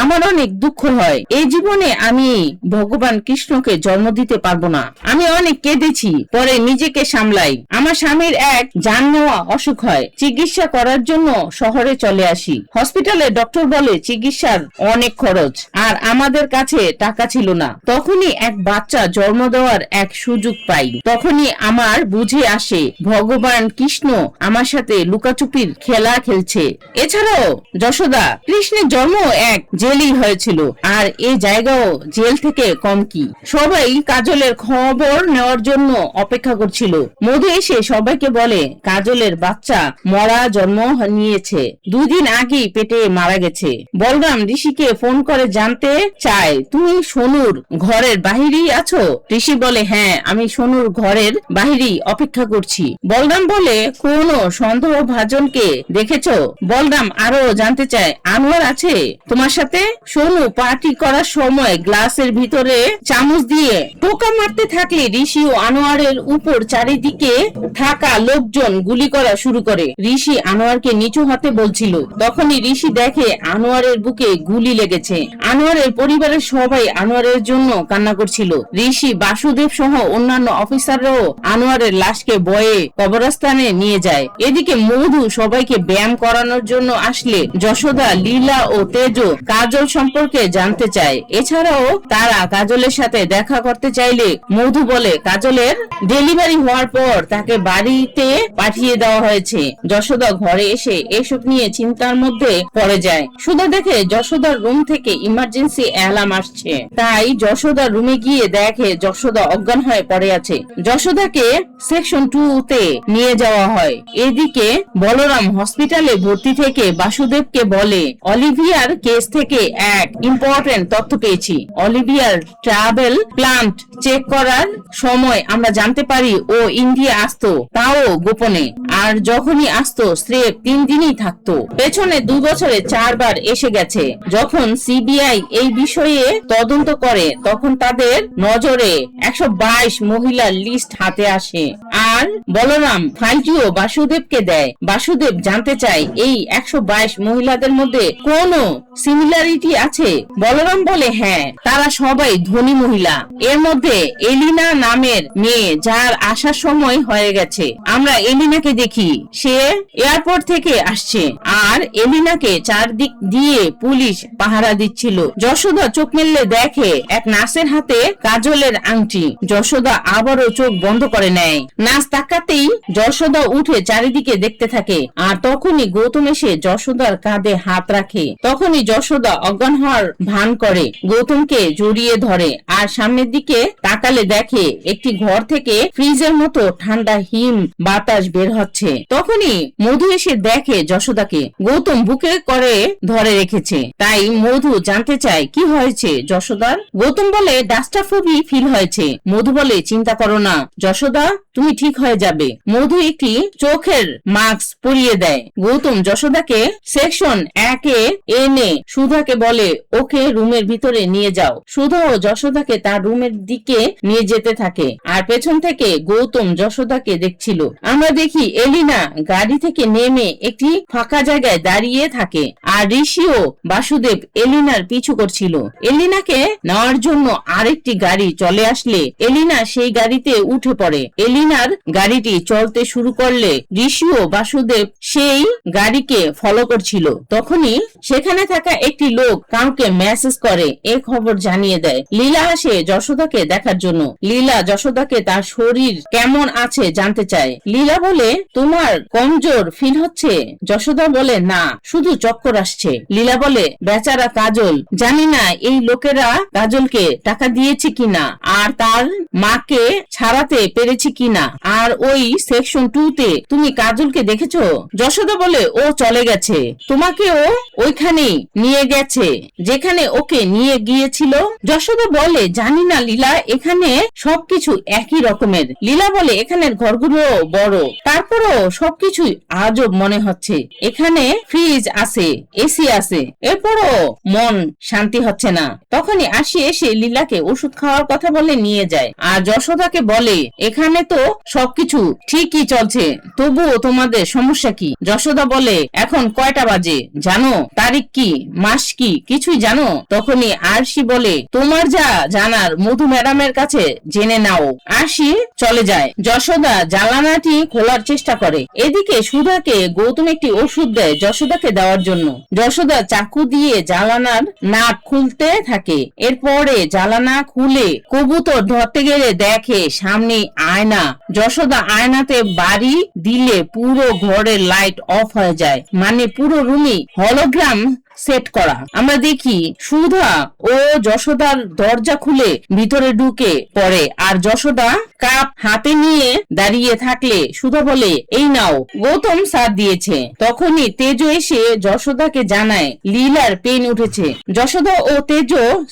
আমার অনেক দুঃখ হয়। এই জীবনে আমি ভগবান কৃষ্ণকে জন্ম দিতে পারবো না। আমি অনেক কেঁদেছি, পরে নিজেকে সামলাই। আমার স্বামীর এক জান নেওয়া অসুখ হয়, চিকিৎসা করার জন্য শহরে চলে আসি। হসপিটালে ডক্টর বলে চিকিৎসার অনেক খরচ আর আমাদের কাছে টাকা ছিল না। তখনই এক বাচ্চা জন্ম দেওয়ার এক সুযোগ পাই। তখনই আমার বুঝে আসে ভগবান কৃষ্ণ আমার সাথে লুকাচুপির খেলা খেলছে। এছাড়াও যশোদা কৃষ্ণের জন্ম এক জেলই হয়েছিল আর এই জায়গাও জেল থেকে কম কি। সবাই কাজলের খবর নেওয়ার জন্য অপেক্ষা করছিল। মধু এসে সবাইকে বলে কাজলের বাচ্চা মরা জন্ম নিয়েছে, 2 দিন আগেই পেটে মারা গেছে। বলরাম ঋষিকে ফোন করে জানতে চায় তুমি সোনুর ঘরের বাহিরেই আছো? ঋষি বলে হ্যাঁ, আমি সোনুর ঘরের বাহিরেই অপেক্ষা করছি। বলরাম বলে কোন সন্দেহভাজনকে দেখেছো? বলরাম আরো জানতে চায় আনোয়ার আছে তোমার সাথে? সোনু পার্টি করার সময় গ্লাসের ভিতরে চামচ দিয়ে টোকা মারতে থাকলে ঋষি ও আনোয়ারের উপর চারিদিকে থাকা লোকজন গুলি করা শুরু করে। ঋষি আনোয়ারকে নিচু হাতে বলছিল। তখনই ঋষি দেখে আনোয়ারের বুকে গুলি লেগেছে। আনোয়ারের পরিবারের সবাই আনোয়ারের জন্য কান্না করছিল। ঋষি বাসুদেব সহ অন্যান্য অফিসাররাও আনোয়ারের লাশকে বয়ে কবরস্থানে নিয়ে যায়। এদিকে মধু সবাইকে ব্যায়াম করানোর জন্য আসলে যশোদা, লীলা ও তেজ কাজল সম্পর্কে জানতে চায়। এছাড়াও তারা কাজলের সাথে দেখা করতে চাইলে মধু বলে কাজলের ডেলিভারি হওয়ার পর তাকে বাড়িতে পাঠিয়ে দিয়ে দেওয়া হয়েছে। যশোদা ঘরে এসে এসব নিয়ে চিন্তার মধ্যে পড়ে যায়। সুধা দেখে যশোদার রুম থেকে ইমার্জেন্সি অ্যালার্ম আসছে। তাই যশোদার রুমে গিয়ে দেখে যশোদা অজ্ঞান হয়ে পড়ে আছে। যশোদাকে সেকশন 2 তে নিয়ে যাওয়া হয়। এদিকে বলরাম হসপিটালে ভর্তি থেকে বাসুদেবকে বলে, অলিভিয়ার কেস থেকে এক ইম্পর্টেন্ট তথ্য পেয়েছি। অলিভিয়ার ট্রাভেল প্ল্যান্ট চেক করার সময় আমরা জানতে পারি ও ইন্ডিয়া আসতো, তাও গোপনে। আর যখনই আসতো স্রেফ 3 দিনই থাকতো। পেছনে 2 বছরে 4 বার এসে গেছে। যখন সিবিআই এই বিষয়ে তদন্ত করে তখন তাদের নজরে 122 মহিলার লিস্ট হাতে আসে। আর বলরাম ফাইলটিও বাসুদেবকে দেয়। বাসুদেব জানতে চায় এই 122 মহিলাদের মধ্যে কোনো সিমিলারিটি আছে। বলরাম বলে হ্যাঁ, তারা সবাই ধনী মহিলা। এর মধ্যে এলিনা নামের মেয়ে, যার আসার সময় হয়ে গেছে। আমরা এলিনাকে দেখি, সে এয়ারপোর্ট থেকে আসছে। আর এলিনাকে চারদিক দিয়ে পুলিশ পাহারা দিচ্ছিল। যশোদা চোখ মেললে দেখে এক নার্সের হাতে কাজলের আংটি। যশোদা আবারও চোখ বন্ধ করে নেয়। নার্স তাকাতেই যশোদা উঠে চারিদিকে দেখতে থাকে। আর তখনই গৌতম এসে যশোদার কাঁধে হাত রাখে। তখনই যশোদা অজ্ঞান হওয়ার ভান করে গৌতমকে জড়িয়ে ধরে। আর সামনের দিকে তাকালে দেখে একটি ঘর থেকে ফ্রিজের মতো ঠান্ডা হিম বাতাস বের হচ্ছে। তখনই মধু এসে দেখে যশোদাকে গৌতম বুকে করে ধরে রেখেছে। তাই মধু জানতে চায় কি হয়েছে যশোদার। গৌতম বলে ডাস্টাফোবি ফিল হয়েছে। মধু বলে চিন্তা করো না যশোদা, তুমি ঠিক হয়ে যাবে। মধু একটি চোখের মাস্ক পরিয়ে দেয়। গৌতম যশোদাকে সেকশন 1 এ এনে সুধাকে বলে ওকে রুমের ভিতরে নিয়ে যাও। সুধা ও যশোদাকে তার রুমের দিকে নিয়ে যেতে থাকে। আর পেছন থেকে গৌতম যশোদাকে দেখছিল। আমরা দেখি এলিনা গাড়ি থেকে নেমে একটি ফাঁকা জায়গায় দাঁড়িয়ে থাকে। আর ঋষি ও বাসুদেব এলিনার পিছু করছিল। এলিনাকে নেওয়ার জন্য আরেকটি গাড়ি চলে আসলে এলিনা সেই গাড়িতে উঠে পড়ে। এলিনার গাড়িটি চলতে শুরু করলে ঋষি ও বাসুদেব সেই গাড়িকে ফলো করছিল। তখনই সেখানে থাকা একটি লোক কাউকে মেসেজ করে এ খবর জানিয়ে দেয়। লীলা আসে যশোদাকে দেখার জন্য। লীলা যশোদাকে তার শরীর কেমন আছে জানতে চায়। লীলা বলে তোমার কমজোর ফিল হচ্ছে। যশোদা বলে না, শুধু চক্কর আসছে। লীলা বলে বেচারা কাজল, জানি না এই লোকেরা কাজলকে টাকা দিয়েছে কিনা আর তার মাকে ছাড়াতে পেরেছে কিনা। আর ওই সেকশন 2 তে তুমি কাজলকে দেখেছো? যশোদা বলে ও চলে গেছে, তোমাকেও ওইখানে নিয়ে গেছে যেখানে ওকে নিয়ে গিয়েছিল। যশোদা বলে জানি না লীলা, এখানে সবকিছু একই রকমের। লীলা বলে এখানের ঘরগুলো বড়, তারপরও সবকিছুই আজব মনে হচ্ছে। এখানে ফ্রিজ আছে, এসি আছে, এরপরও মন শান্তি হচ্ছে না। তখনই আসি এসে লীলাকে ওষুধ খাওয়ার কথা বলে নিয়ে যায়। আর যশোদাকে বলে এখানে তো সবকিছু ঠিকই চলছে, তবুও তোমাদের সমস্যা কি? যশোদা বলে এখন কয়টা বাজে জানো? তারিখ কি, মাস কি, কিছুই জানো? তখনই আরশি বলে তোমার যা জানার মধু ম্যাডামের কাছে জেনে নাও। আরশি চলে যায়। যশোদা জানালাটি খোলার চেষ্টা করে। এদিকে সুধাকে গৌতম একটি ওষুধ দেয় যশোদাকে দেওয়ার জন্য। যশোদা চাকু দিয়ে জানালার নাট খুলতে থাকে। এরপরে জানালা খুলে কবুতর ধরতে গেলে দেখে সামনে আয়না। যশোদা আয়নাতে বাড়ি দিলে পুরো ঘরের লাইট অফ হয়ে যায়, মানে পুরো রুমে হলোগ্রাম সেট করা। আমরা দেখি সুধা ও যশোদার দরজা খুলে ভিতরে ঢুকে পড়ে। আর যশোদা কাপ হাতে নিয়ে দাঁড়িয়ে থাকলে সুধা বলে এই নাও, গৌতম স্যার দিয়েছে। তখনই তেজ এসে যশোদাকে জানায় লীলার পেন উঠেছে। যশোদা ও তেজ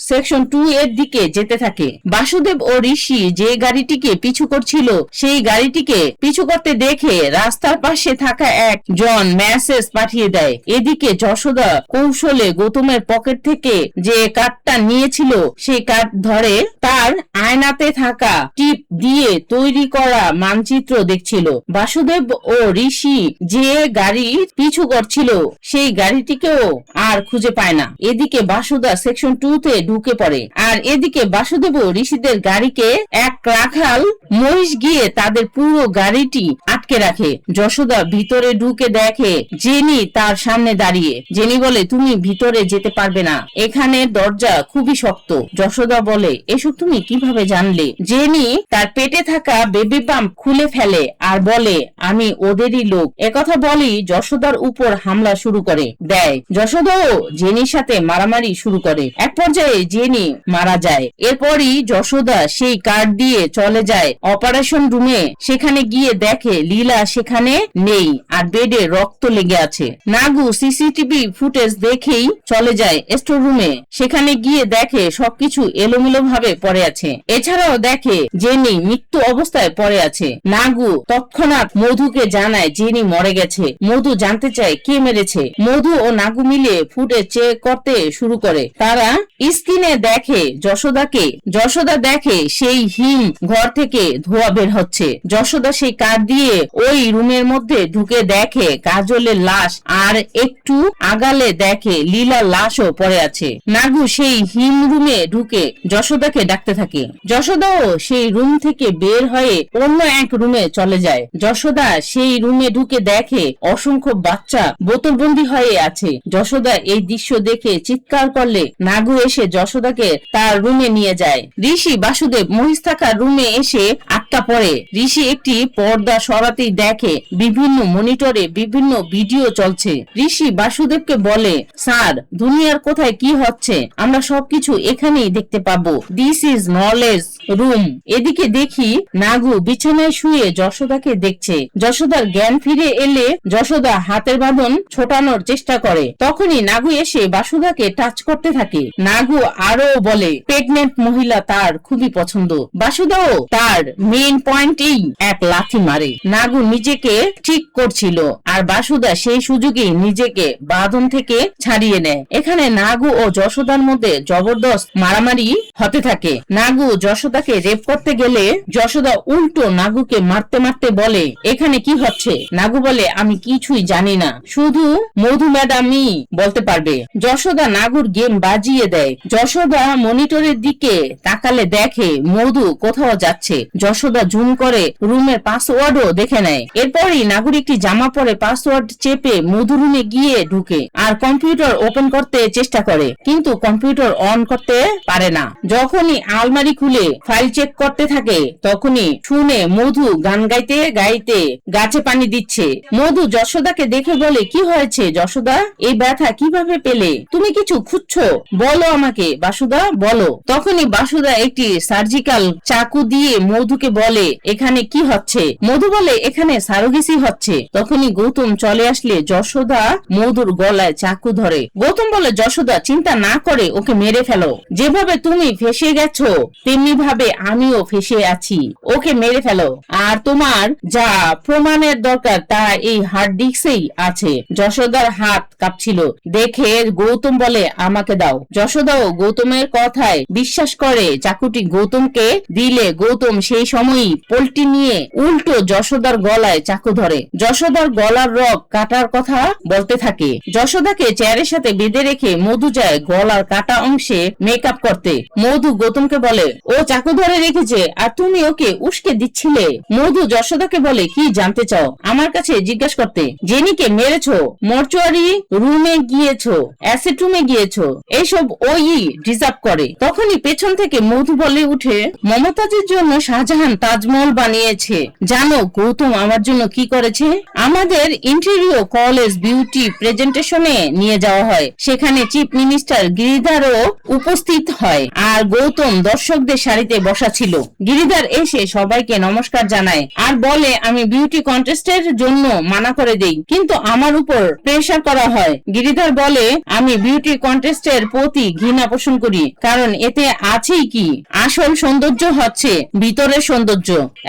সেকশন 2 এর দিকে যেতে থাকে। বাসুদেব ও ঋষি যে গাড়িটিকে পিছু করছিল সেই গাড়িটিকে পিছু করতে দেখে রাস্তার পাশে থাকা একজন মেসেজ পাঠিয়ে দেয়। এদিকে যশোদা কৌশলে গৌতমের পকেট থেকে যে কার্ডটা নিয়েছিল সেই কার্ড ধরে তার আয়নাতে থাকা টিপ দিয়ে তৈরি করা মানচিত্র দেখছিল। বাসুদেব ও ঋষি যে গাড়ি পিছু করছিল সেই গাড়িটিকেও আর খুঁজে পায় না। এদিকে বাসুদা সেকশন 2 তে ঢুকে পড়ে। আর এদিকে বাসুদেব ও ঋষিদের গাড়িকে এক রাখাল মহিষ গিয়ে তাদের পুরো গাড়িটি আটকে রাখে। যশোদা ভিতরে ঢুকে দেখে জেনি তার সামনে দাঁড়িয়ে। জেনি বলে তুমি ভিতরে যেতে পারবে না, এখানে দরজা খুবই শক্ত। যশোদা বলে এসব তুমি কিভাবে জানলে? জেনি তার পেটে থাকা বেবি পাম্প খুলে ফেলে আর বলে আমি ওদেরই লোক। একথা বলি যশোদার উপর হামলা শুরু করে দেয়। যশোদাও জেনির সাথে মারামারি শুরু করে। এক পর্যায়ে জেনি মারা যায়। এরপরই যশোদা সেই কার্ড দিয়ে চলে যায় অপারেশন রুমে। সেখানে গিয়ে দেখে লীলা সেখানে নেই আর বেডে রক্ত লেগে আছে। নাগু সিসিটিভি ফুটেজ দেখেই চলে যায় স্টোর রুমে। সেখানে গিয়ে দেখে সবকিছু এলোমেলো ভাবে পড়ে আছে। এছাড়াও দেখে জেনি মৃত্যু অবস্থায় পড়ে আছে। নাগু তৎক্ষণাৎ মধুকে জানায় জেনি মরে গেছে। মধু জানতে চায় কে মেরেছে। মধু ও নাগু মিলে ফুটেজ চেক করতে শুরু করে। তারা স্ক্রিনে দেখে যশোদাকে। যশোদা দেখে সেই হিম ঘর থেকে ধোঁয়া বের হচ্ছে। যশোদা সেই কার্ড দিয়ে ওই রুমের মধ্যে ঢুকে দেখে কাজলের লাশ আর একটু আগালে দেখে লীলার লাশও পড়ে আছে। নাগু সেই হিম রুমে ঢুকে যশোদাকে ডাকতে থাকে। যশোদাও সেই রুম থেকে বের হয়ে অন্য এক রুমে চলে যায়। যশোদা সেই রুমে ঢুকে দেখে অসংখ্য বাচ্চা বোতলবন্দি হয়ে আছে। যশোদা এই দৃশ্য দেখে চিৎকার করলে নাগু এসে যশোদাকে তার রুমে নিয়ে যায়। ঋষি বাসুদেব মহিষ থাকার রুমে এসে আটকা পড়ে। ঋষি একটি পর্দা সরাতেই দেখে বিভিন্ন মনিটরে বিভিন্ন ভিডিও চলছে। ঋষি বাসুদেবকে বলে, স্যার দুনিয়ার কোথায় কি হচ্ছে আমরা সবকিছু এখানেই দেখতে পাবো। This is knowledge room. এদিকে দেখি নাগু বিছানায় শুয়ে যশোদাকে দেখছে। যশোদার জ্ঞান ফিরে এলে যশোদা হাতের বাঁধন ছোটানোর চেষ্টা করে। তখনই নাগু এসে বাসুদাকে টাচ করতে থাকে। নাগু আরো বলে প্রেগনেন্ট মহিলা তার খুবই পছন্দ। বাসুদাও তার মেইন পয়েন্টেই এক লাথি মারে। নাগু নিজেকে ঠিক করছিল আর বাসুদা সেই সুযোগে নিজেকে বাঁধন থেকে ছাড়িয়ে নেয়। এখানে নাগু ও যশোদার মধ্যে জবরদস্ত মারামারি হতে থাকে। নাগু যশোদাকে রেপ করতে গেলে যশোদা উল্টো নাগুকে মারতে মারতে বলে এখানে কি হচ্ছে। নাগু বলে আমি কিছুই জানি না, শুধু মধু ম্যাডামই বলতে পারবে। যশোদা নাগুর গেম বাজিয়ে দেয়। যশোদা মনিটরের দিকে তাকালে দেখে মধু কোথাও যাচ্ছে। যশোদা জুম করে রুমের পাসওয়ার্ডও দেখে নেয়। এরপরই নাগুর একটি জামা পরে পাসওয়ার্ড চেপে মধু রুমে গিয়ে ঢুকে আর কম্পিউটার ওপেন করতে চেষ্টা করে, কিন্তু কম্পিউটার অন করতে পারে না। যখনই আলমারি খুলে ফাইল চেক করতে থাকে তখনই শুনে মধু গান গাইতে গাইতে গাছে পানি দিচ্ছে। মধু যশোদাকে দেখে বলে কি হয়েছে যশোদা, এই ব্যথা কিভাবে পেলে? তুমি কিছু খুঁজছো? বলো আমাকে বাসুদা, বলো। তখনই বাসুদা একটি সার্জিক্যাল চাকু দিয়ে মধুকে বলে এখানে কি হচ্ছে। মধু বলে এখানে সারোগেসি হচ্ছে। তখনই গৌতম চলে আসলে যশোদা মধুর গলায় চাকু ধরে। গৌতম বলে যশোদা চিন্তা না করে ওকে মেরে ফেলো। যেভাবে তুমি ফেসে গেছো তেমনি ভাবে আমিও ফেসে আছি, ওকে মেরে ফেলো। আর তোমার যা প্রমাণের দরকার তা এই হার্ড ডিস্কেই আছে। যশোদার হাত কাঁপছিল দেখে গৌতম বলে আমাকে দাও। যশোদাও গৌতমের কথায় বিশ্বাস করে চাকুটি গৌতমকে দিলে গৌতম সেই সময়ই পোল্টি নিয়ে উল্টো যশোদার গলায় চাকু ধরে। যশোদার গলার রগ কাটার কথা বলতে থাকে। যশোদাকে চেয়ারের সাথে বেঁধে রেখে মধু যায় গলার কাটা অংশে মেকআপ করতে। মধু গৌতমকে বলে ও চাকু ধরে রেখেছে আর তুমি ওকে উস্কে দিচ্ছিলে। মধু যশোদাকে বলে কি জানতে চাও আমার কাছে জিজ্ঞাসা করতে? জেনিকে মেরেছো, মর্চুয়ারি রুমে গিয়েছো, অ্যাসিড রুমে গিয়েছো, এইসব ওই ডিজার্ভ করে। তখনই পেছন থেকে মধু বলে উঠে মমতাজের জন্য শাহজাহান তাজমহল বানিয়েছে। জানো গৌতম আমার জন্য কি করেছে? আমাদের ইন্টেরিয়র কলেজ বিউটি প্রেজেন্টেশনে নিয়ে যাওয়া হয়। সেখানে চিফ মিনিস্টার গিরিধারও উপস্থিত হয় আর গৌতম দর্শকদের সারিতে বসা ছিল। গিরিধার এসে সবাইকে নমস্কার জানায় আর বলে আমি বিউটি কন্টেস্টের জন্য মানা করে দেই, কিন্তু আমার উপর প্রেসার করা হয়। গিরিধার বলে আমি বিউটি কন্টেস্টের প্রতি ঘৃণা পোষণ করি, কারণ এতে আছেই কি আসল সৌন্দর্য হচ্ছে ভিতরের সৌন্দর্য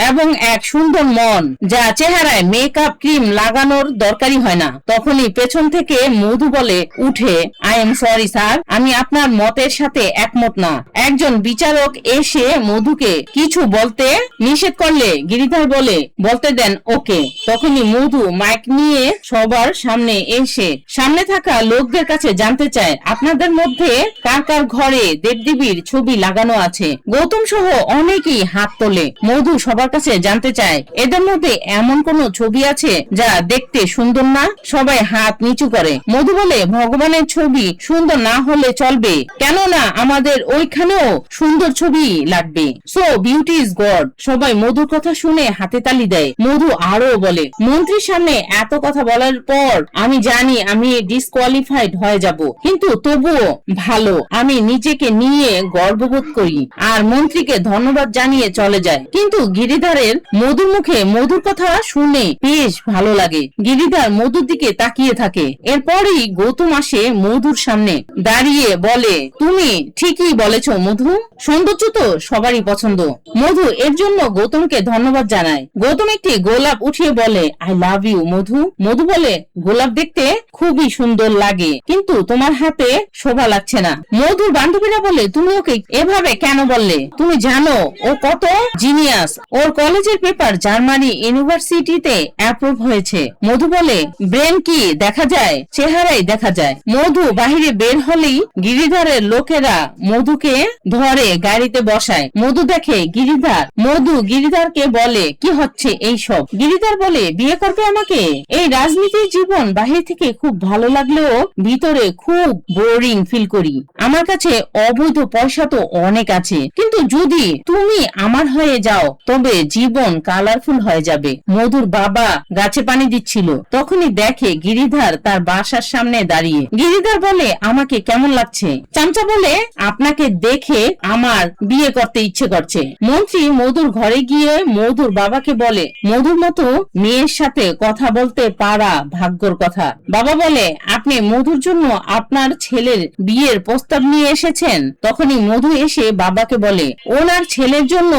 এবং এক সুন্দর মন যা চেহারায় মেকআপ ক্রিম লাগানোর দরকারই হয় না। তখনই পেছন থেকে মধু বলে উঠে আই এম সরি স্যার, আমি আপনার মতের সাথে একমত না। একজন বিচারক এসে মধুকে কিছু বলতে নিষেধ করলে গিরিধার বলে বলতে দেন ওকে। তখনই মধু মাইক নিয়ে সবার সামনে এসে সামনে থাকা লোকদের কাছে জানতে চায় আপনাদের মধ্যে কার কার ঘরে দেবদেবীর ছবি লাগানো আছে। গৌতম সহ অনেকেই হাত তোলে। মধু সবার কাছে জানতে চায় এদের মধ্যে এমন কোন ছবি আছে যা দেখতে সুন্দর না? সবাই হাত নিচু করে। মধু বলে, ভগবানের ছবি সুন্দর না হলে চলবে, কেননা আমাদের ওইখানেও সুন্দর ছবি লাগবে। So beauty is god. সবাই মধুর কথা শুনে হাতে তালি দেয়। মধু আরো বলে, মন্ত্রীর সামনে এত কথা বলার পর আমি জানি আমি ডিসকোয়ালিফাইড হয়ে যাব, কিন্তু তবুও ভালো, আমি নিজেকে নিয়ে গর্ববোধ করি আর মন্ত্রীকে ধন্যবাদ জানিয়ে চলে যায়। কিন্তু গিরিধারের মধুর মুখে মধুর কথা শুনে বেশ ভালো লাগে। গিরিধার মধুর দিকে তাকিয়ে থাকে। এরপরই গৌতম আসে মধুর সামনে দাঁড়িয়ে বলে, তুমি ঠিকই বলেছ মধু, সৌন্দর্য তো সবারই পছন্দ। মধু এর জন্য গৌতমকে ধন্যবাদ জানায়। গৌতম একটি গোলাপ উঠিয়ে বলে, আই লাভ ইউ মধু। মধু বলে, গোলাপ দেখতে খুবই সুন্দর লাগে, কিন্তু তোমার হাতে শোভা লাগছে না। মধুর বান্ধবীরা বলে, তুমি ওকে এভাবে কেন বললে? তুমি জানো ও কত জিনিয়াস। ওর কলেজের পেপার জার্মানি ইউনিভার্সিটিতে অ্যাপ্রুভ হয়েছে। মধু বলে, ব্রেন কি দেখা যায়? চেহারাই দেখা যায়। মধু বাহিরে বের হলেই গিরিধারের লোকেরা মধুকে ধরে গাড়িতে বসায়। মধু দেখে গিরিধার। মধু গিরিধারকে বলে, কি হচ্ছে এইসব? গিরিধার বলে, বিয়ে করবে আমাকে? এই রাজনীতির জীবন বাহির থেকে খুব ভালো লাগলেও ভিতরে খুব বোরিং ফিল করি। আমার কাছে অবৈধ পয়সা তো অনেক আছে, কিন্তু যদি তুমি আমার হয়ে যাও তবে জীবন কালারফুল হয়ে যাবে। মধুর বাবা গাছে পানি দিচ্ছিল, তখনই দেখে গিরিধার তার বাসার সামনে দাঁড়িয়ে। গিরিধার বলে, আমাকে কেমন লাগছে? চামচা বলে, আপনাকে দেখে আমার বিয়ে করতে ইচ্ছে করছে। মন্ত্রী মধুর ঘরে গিয়ে মধুর বাবাকে বলে, মধুর মতো মেয়ের সাথে কথা বলতে পারা ভাগ্যর কথা। বাবা বলে, আপনি মধুর জন্য আপনার ছেলের বিয়ের প্রস্তাব নিয়ে এসেছেন? তখনই মধু এসে বাবাকে বলে, ওনার ছেলের জন্য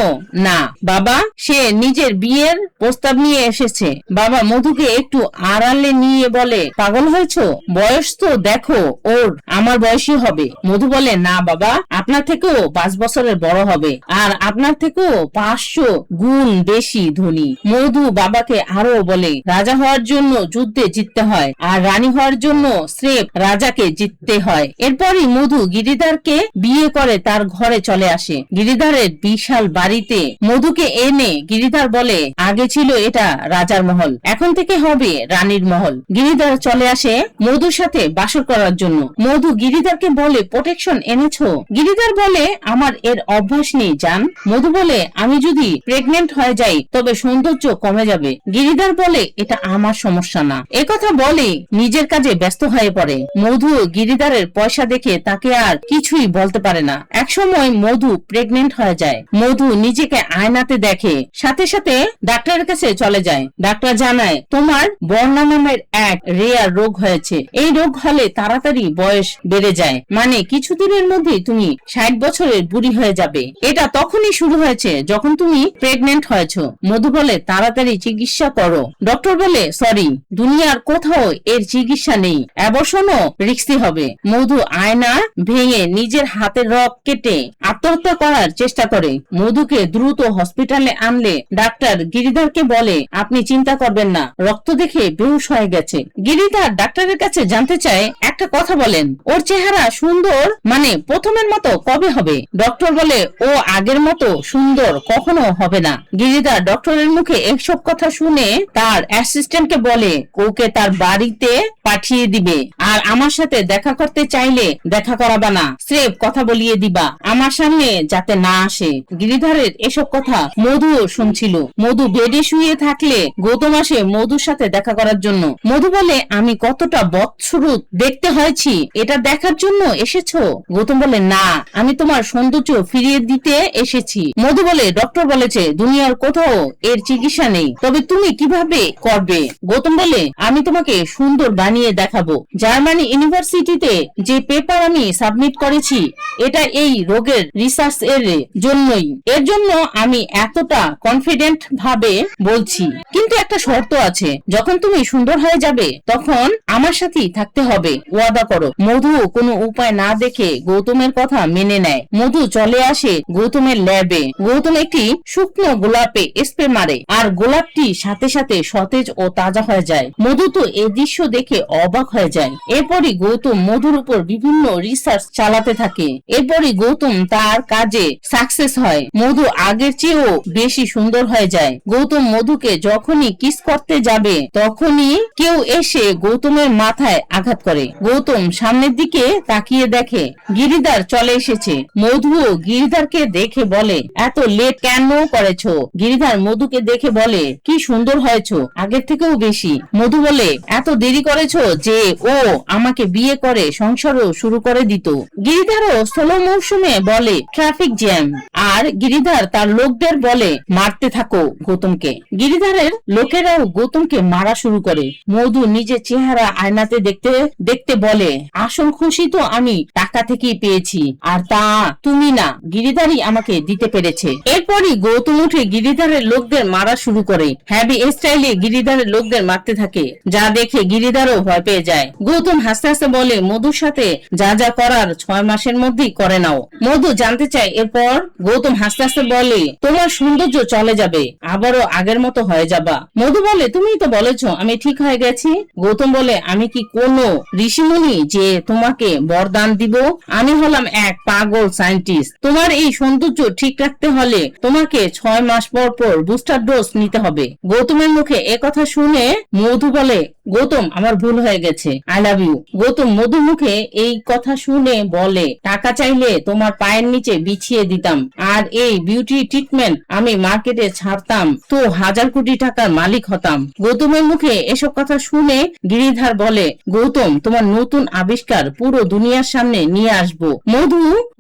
না বাবা, সে নিজের বিয়ের প্রস্তাব নিয়ে এসেছে। বাবা মধুকে একটু আড়ালে নিয়ে বলে, পাগল হয়েছো? বয়স তো দেখো ওর আমার বয়সী হবে। মধু বলে, না বাবা, আপনার থেকেও 5 বছরের বড় হবে আর আপনার থেকেও 500 গুণ বেশি ধনী। মধু বাবাকে আরো বলে, রাজা হওয়ার জন্য যুদ্ধে জিততে হয় আর রানী হওয়ার জন্য স্রেফ রাজাকে জিততে হয়। এরপরই মধু গিরিধারকে বিয়ে করে তার ঘরে চলে আসে। গিরিধারের বিশাল বাড়িতে মধুকে এনে গিরিধার বলে, আগে ছিল এটা রাজার মহল, এখন থেকে হবে রানীর মহল। গিরিধার চলে আসে মধুর সাথে বাসর করার জন্য। মধু গিরিধারকে বলে, প্রোটেকশন এনেছো? গিরিধার বলে, আমার এর অভ্যাস নেই জান। মধু বলে, আমি যদি প্রেগনেন্ট হয়ে যাই তবে সৌন্দর্য কমে যাবে। গিরিধার বলে, এটা আমার সমস্যা না। একথা বলে নিজের কাজে ব্যস্ত হয়ে পড়ে। মধু গিরিধারের পয়সা দেখে তাকে আর কিছুই বলতে পারে না। একসময় মধু প্রেগনেন্ট হয়ে যায়। মধু নিজেকে আয়নাতে দেখে, সাথে সাথে ডাক্তারের কাছে চলে যায়। ডাক্তার জানায়, তোমার বর্ণা নামের এক রেয়ার রোগ হয়েছে। এই রোগ হলে তাড়াতাড়ি বয়স বেড়ে যায়, মানে কিছুদিনের মধ্যেই তুমি 60 বছরের বুড়ি হয়ে যাবে। এটা তখনই শুরু হয়েছে যখন তুমি প্রেগনেন্ট হয়েছো। মধু বলে, তাড়াতাড়ি চিকিৎসা করো। ডক্টর বলে, সরি, দুনিয়ার কোথাও এর চিকিৎসা নেই, অ্যাবর্শনও রিস্কি হবে। মধু আয়না ভেঙে নিজের হাতের রগ কেটে আত্মহত্যা করার চেষ্টা করে। মধুকে দ্রুত হসপিটালে আনলে ডাক্তার গিরিধারকে বলে, আপনি চিন্তা করবেন না, রক্ত দেখে বেহুশ হয়ে গেছে। গিরিধার ডাক্তারের কাছে জানতে চায়, একটা কথা বলেন, ওর চেহারা সুন্দর মানে প্রথমের মতো কবে হবে? ডক্টর বলে, ও আগের মতো সুন্দর কখনো হবে না। গিরিধার ডক্টরের মুখে এসব কথা শুনে তার অ্যাসিস্ট্যান্টকে বলে, ওকে তার বাড়িতে পাঠিয়ে দিবে, আর আমার সাথে দেখা করতে চাইলে দেখা করাবা না, স্রেফ কথা বলিয়ে দিবা, আমার সামনে যাতে না আসে। গিরিধারের এসব কথা মধুও শুনছিল। মধু বেডে শুয়ে থাকলে গৌতম আসে মধুর সাথে দেখা করার জন্য। মধু বলে, আমি কতটা বৎসরূপ দেখতে হয়েছি এটা দেখার জন্য এসেছো? গৌতম বলে, না, আমি তোমার সৌন্দর্য ফিরিয়ে দিতে এসেছি। মধু বলে, ডক্টর বলেছে দুনিয়ার কোথাও এর চিকিৎসা নেই, তবে তুমি কিভাবে করবে? গৌতম বলে, আমি তোমাকে সুন্দর বানিয়ে দেখাবো। জার্মানি ইউনিভার্সিটিতে যে পেপার আমি সাবমিট করেছি এটা এই রোগের রিসার্চ এর জন্যই। এর জন্য আমি এতটা কনফিডেন্ট ভাবে বলছি, কিন্তু একটা শর্ত আছে, যখন তুমি সুন্দর হয়ে যাবে তখন আমার সাথেই থাকতে হবে, ওয়াদা করো। মধু কোনো উপায় না দেখে গৌতমের কথা মেনে নেয়। মধু চলে আসে গৌতমের ল্যাবে। গৌতম একটি শুকনো গোলাপে স্প্রে মারে আর গোলাপটি সাথে সাথে সতেজ ও তাজা হয়ে যায়। মধু তো এই দৃশ্য দেখে অবাক হয়ে যায়। এরপরই গৌতম মধুর উপর বিভিন্ন রিসার্চ চালাতে থাকে। এরপরই গৌতম তার কাজে সাকসেস হয়। মধু আগের চেয়েও বেশি সুন্দর হয়ে যায়। গৌতম মধুকে যখনই কিস করতে করতে যাবে তখনই কেউ এসে গৌতমের মাথায় আঘাত করে। গৌতম সামনের দিকে তাকিয়ে দেখে গিরিধর চলে এসেছে। মধুও গিরিধরকে দেখে বলে, এত লেট কেন করেছো? গিরিধর মধুকে দেখে বলে, কি সুন্দর হয়েছো, আগের থেকেও বেশি। মধু বলে, এত দেরি করেছো যে ও আমাকে বিয়ে করে সংসারও শুরু করে দিত। গিরিধরও স্লো মৌসুমে বলে, ট্রাফিক জ্যাম। আর গিরিধর তার লোকদের বলে, মারতে থাকো গৌতমকে। গিরিধরের লোকেরাও গৌতমকে মারা শুরু করে। মধু নিজের চেহারা আয়নাতে দেখতে দেখতে বলে, আসল খুশি তো আমি টাকা থেকেই পেয়েছি, আর তা তুমি না, গিরিধরই আমাকে দিতে পেরেছে। এরপরই গৌতম উঠে গিরিধরের লোকদের মারা শুরু করে। হ্যাভি স্টাইলে গিরিধরের লোকদের মারতে থাকে, যা দেখে গিরিধরও ভয় পেয়ে যায়। গৌতম হাসতে হাসতে বলে, মধুর সাথে যা যা করার 6 মাসের মধ্যেই করে নাও। মধু জানতে চায় এরপর। গৌতম হাসতে হাসতে বলে, তোমার সৌন্দর্য চলে যাবে, আবারও আগের মতো হয়ে যাবা। মধু বলে, তুমিই তো বলেছো আমি ঠিক হয়ে গেছি। গৌতম বলে, আমি কি কোনো ঋষিমুনি যে তোমাকে বরদান দিব? আমি হলাম এক পাগল সায়েন্টিস্ট। তোমার এই সৌন্দর্য ঠিক রাখতে হলে তোমাকে 6 মাস পর পর বুস্টার ডোজ নিতে হবে। গৌতমের মুখে কথা শুনে মধু বলে, গৌতম আমার ভুল হয়ে গেছে, আই লাভ ইউ। গৌতম মধুর মুখে এই কথা শুনে বলে, টাকা চাইলে তোমার পায়ের নিচে বিছিয়ে দিতাম, আর এই বিউটি ট্রিটমেন্ট আমি মার্কেটে ছাড়তাম তো 1000 কোটি টাকার মালিক হতাম। গৌতমের মুখে এসব কথা শুনে গিরিধর বলে, গৌতম তোমার নতুন আবিষ্কার পুরো দুনিয়ার সামনে নিয়ে আসবো।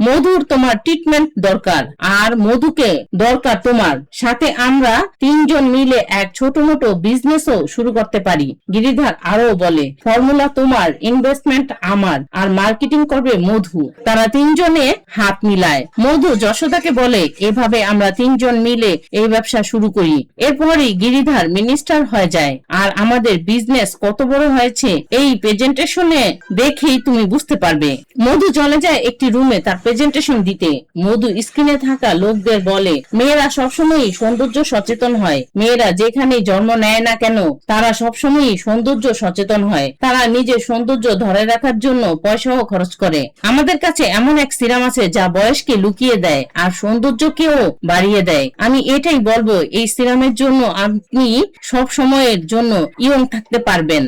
মধুর তোমার ট্রিটমেন্ট দরকার, আর মধুকে দরকার তোমার। সাথে আমরা 3 জন মিলে এক ছোট মোটো বিজনেসও শুরু করতে পারি। গিরিধর আরো বলে, ফর্মুলা তোমার, ইনভেস্টমেন্ট আমার, আর মার্কেটিং করবে মধু। তারা 3 জনে হাত মিলায়। মধু যশোদাকে বলে, এভাবে আমরা 3 জন মিলে এই ব্যবসা শুরু করি। এরপরই গিরিধর মিনিস্টার হয়ে যায়। আর আমাদের বিজনেস কত বড় হয়েছে এই প্রেজেন্টেশনে দেখেই তুমি বুঝতে পারবে। মধু চলে যায় একটি রুমে তার প্রেজেন্টেশন দিতে। মধু স্ক্রিনে থাকা লোকদের বলে, মেয়েরা সবসময়ই সৌন্দর্য সচেতন হয়। মেয়েরা যেখানে জন্ম নেয় না কেন তারা সবসময়ই সৌন্দর্য সচেতন হয়। তারা নিজের সৌন্দর্য ধরে রাখার জন্য পয়সাও খরচ করে। আমাদের কাছে এমন এক সিরাম আছে যা বয়সকে লুকিয়ে দেয় আর সৌন্দর্যকেও বাড়িয়ে দেয়। আমি এটাই বলবো, এই সিরামের জন্য আপনি সব সময়ের জন্য ইয়ং থাকতে পারবেন।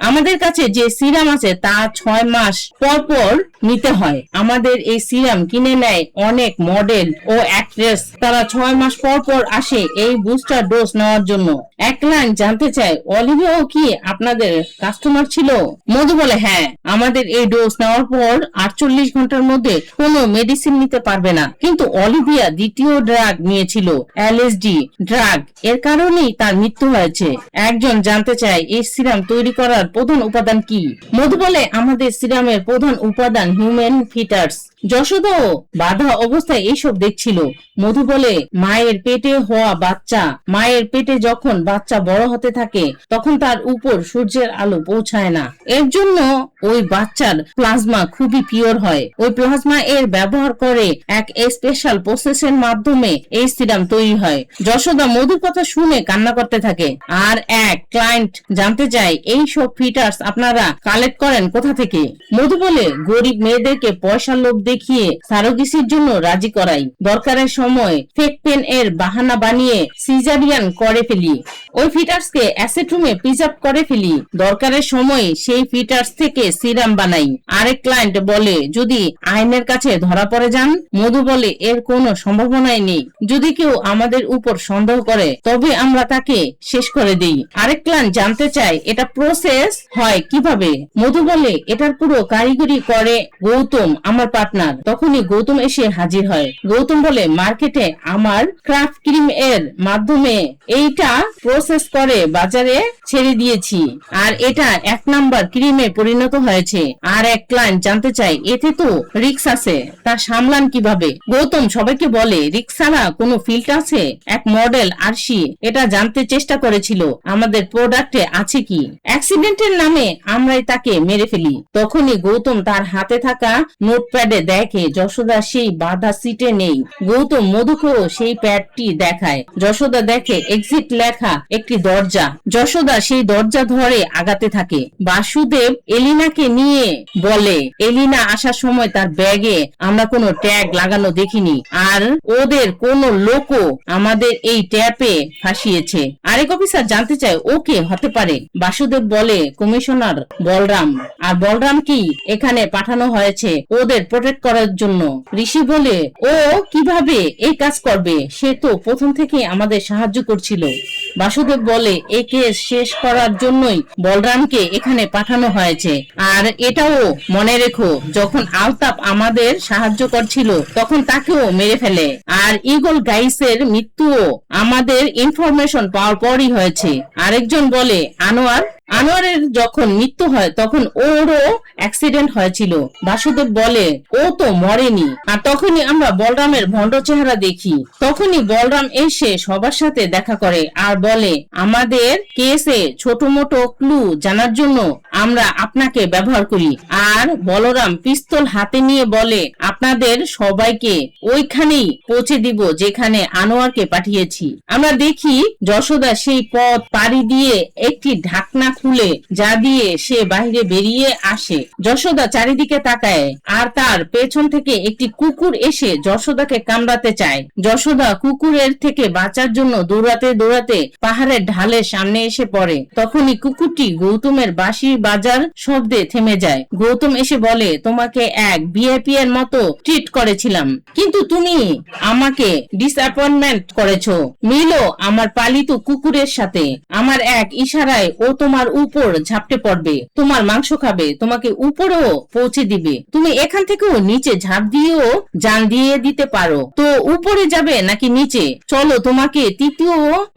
আমাদের কাছে যে সিরাম আছে তা 6 মাস পর পর নিতে হয়। আমাদের এই সিরাম কিনে নেয় অনেক মডেল ও অ্যাক্ট্রেস। তারা 6 মাস পর পর আসে এই বুস্টার ডোজ নেওয়ার জন্য। এক লাইন জানতে চায়, অলিভিয়াও কি আপনাদের কাস্টমার ছিল? মধু বলে, হ্যাঁ, আমাদের এই ডোজ নেওয়ার পর 48 ঘন্টার মধ্যে কোনো মেডিসিন নিতে পারবে না। কিন্তু অলিভিয়া দ্বিতীয় ড্রাগ নিয়েছিল, এলএসডি ড্রাগ, এর কারণেই তার মৃত্যু হয়েছে। একজন জানতে চায়, এই সিরাম তৈরি করার প্রধান উপাদান কি? মধু বলে, আমাদের সিরামের প্রধান উপাদান হিউম্যান ফিটার্স। যশোদাও বাধা অবস্থায় এইসব দেখছিল। মধু বলে, মায়ের পেটে হওয়া বাচ্চা, মায়ের পেটে যখন বাচ্চা বড় হতে থাকে তখন তার উপর সূর্যের আলো পৌঁছায় না। এর জন্য ওই বাচ্চার প্লাজমা খুবই পিওর হয়। ওই প্লাজমা এর ব্যবহার করে এক স্পেশাল প্রসেসের মাধ্যমে এই সিরাম তৈরি হয়। যশোদা মধুর কথা শুনে কান্না করতে থাকে। আর এক ক্লায়েন্ট জানতে চায়, এই সব ফিটার্স আপনারা কালেক্ট করেন কোথা থেকে? মধু বলে, গরিব মেয়েদেরকে পয়সার লোভ দেখিয়ে সারোগেসির জন্য রাজি করাই। দরকারের সময় ফেক পেন এর বাহানা বানিয়ে সিজারিয়ান করে ফেলি। ওই ফিটার্সকে অ্যাসিড রুমে প্রিজার্ভ করে ফেলি। দরকারের সময় সেই ফিটার্স থেকে সিরাম বানাই। আরেক ক্লায়েন্ট বলে, যদি আইনের কাছে ধরা পড়ে যান? মধু বলে, এর কোনো সম্ভাবনাই নেই। যদি কেউ আমাদের উপর সন্দেহ করে তবে আমরা তাকে শেষ করে দেই। আরেক ক্লায়েন্ট জানতে চায়, এটা প্রসেস হয় কিভাবে? মধু বলে, এটার পুরো কারিগরি করে গৌতম, আমার পার্টনার। তখনই গৌতম এসে হাজির হয়। গৌতম বলে, মার্কেটে আমার ক্রাফট ক্রিম এর মাধ্যমে এইটা প্রসেস করে বাজারে ছেড়ে দিয়েছি, আর এটা 1 নাম্বার ক্রিমে পরিণত হয়েছে। আর এক ক্লায়েন্ট জানতে চায়, এতে তো রিস্ক আছে, তা সামলান কিভাবে? গৌতম সবাইকে বলে, রিস্ক ছাড়া কোনো ফিল্ড আছে? এক মডেল আরশি এটা জানতে চেষ্টা করেছিল আমাদের প্রোডাক্টে আছে কি। অ্যাক্সিডেন্টের নামে আমরাই তাকে মেরে ফেলি। তখনই গৌতম তার হাতে থাকা নোটপ্যাডে দেখে যশোদা সেই বাধা সিটে নেই। গৌতম মধুকেও সেই প্যাডটি দেখায়। যশোদা দেখে এক্সিট লেখা একটি দরজা। যশোদা সেই দরজা ধরে আগাতে থাকে। বাসুদেব এলিনাকে নিয়ে বলে, এলিনা আসার সময় তার ব্যাগে আমরা কোনো ট্যাগ লাগানো দেখিনি, আর ওদের কোনো লোকও আমাদের এই ট্যাপে ফাঁসিয়েছে। আরেক অফিসার জানতে চায় ও কে হতে পারে। বাসুদেব বলে, কমিশনার বলরাম। আর বলরাম কি এখানে পাঠানো হয়েছে ওদের প্রোটেক্ট করার জন্য। ঋষি বলে, ও কিভাবে এই কাজ করবে? সে তো প্রথম থেকে আমাদের সাহায্য করছিল। বাসুদেব বলে, এই কেস শেষ করার জন্যই বলরামকে এখানে পাঠানো হয়েছে। আর এটাও মনে রেখো, যখন আলতাপ আমাদের সাহায্য করছিল তখন তাকেও মেরে ফেলে। আর ইগল গাইসের মৃত্যুও আমাদের ইনফরমেশন পাওয়ার পরই হয়েছে। আরেকজন বলে, আনোয়ারের যখন মৃত্যু হয় তখন ওরও অ্যাক্সিডেন্ট হয়েছিল। বাসুদেব বলে, ও তো মরেনি। আর তখনই আমরা বলরামের ভণ্ড চেহারা দেখি। তখনই বলরাম এসে সবার সাথে দেখা করে আর বলে, আমাদের কেসে ছোট মোটো ক্লু জানার জন্য আমরা আপনাকে ব্যবহার করি। আর বলরাম পিস্তল হাতে নিয়ে বলে, আপনাদের সবাইকে ওইখানেই পৌঁছে দিব যেখানে আনোয়ারকে পাঠিয়েছি। আমরা দেখি যশোদা সেই পথ পাড়ি দিয়ে একটি ঢাকনা খুলে, যা দিয়ে সে বাইরে বেরিয়ে আসে। যশোদা চারিদিকে তাকায় আর তার পেছন থেকে একটি কুকুর এসে যশোদাকে কামড়াতে চায়। যশোদা কুকুরের থেকে বাঁচার জন্য দৌড়াতে দৌড়াতে পাহাড়ের ঢালের সামনে এসে পড়ে। তখনই কুকুরটি গৌতমের বাঁশি বাজার শব্দে থেমে যায়। গৌতম এসে বলে, তোমাকে এক ভিআইপি এর মতো ট্রিট করেছিলাম, কিন্তু তুমি আমাকে ডিসঅ্যাপয়েন্টমেন্ট করেছো। মিলো আমার পালিত কুকুরের সাথে। আমার এক ইশারায় ও তোমার উপর ঝাপটে পড়বে, তোমার মাংস খাবে, তোমাকে উপরেও পৌঁছে দিবে। তুমি এখান থেকেও নিচে ঝাঁপ দিয়েও জান দিয়ে দিতে পারো। তো উপরে যাবে নাকি নিচে? চলো, তোমাকে তৃতীয়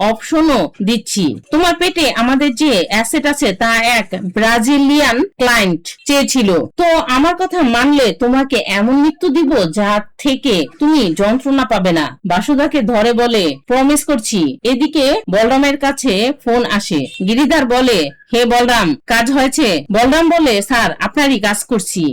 অপশনও দিচ্ছি। তোমার পেটে আমাদের যে অ্যাসেট আছে তা এক ব্রাজিলিয়ান ক্লায়েন্ট চেয়েছিল। তো আমার কথা মানলে তোমাকে এমন মৃত্যু দিব যা থেকে তুমি যন্ত্রণা পাবে না। বাসুদাকে ধরে বলে, প্রমিস করছি। এদিকে বলরামের কাছে ফোন আসে। গিরিধার বলে, হে বলরাম, কাজ হয়েছে? বলরাম বলে, স্যার আপনারই কাজ করছি।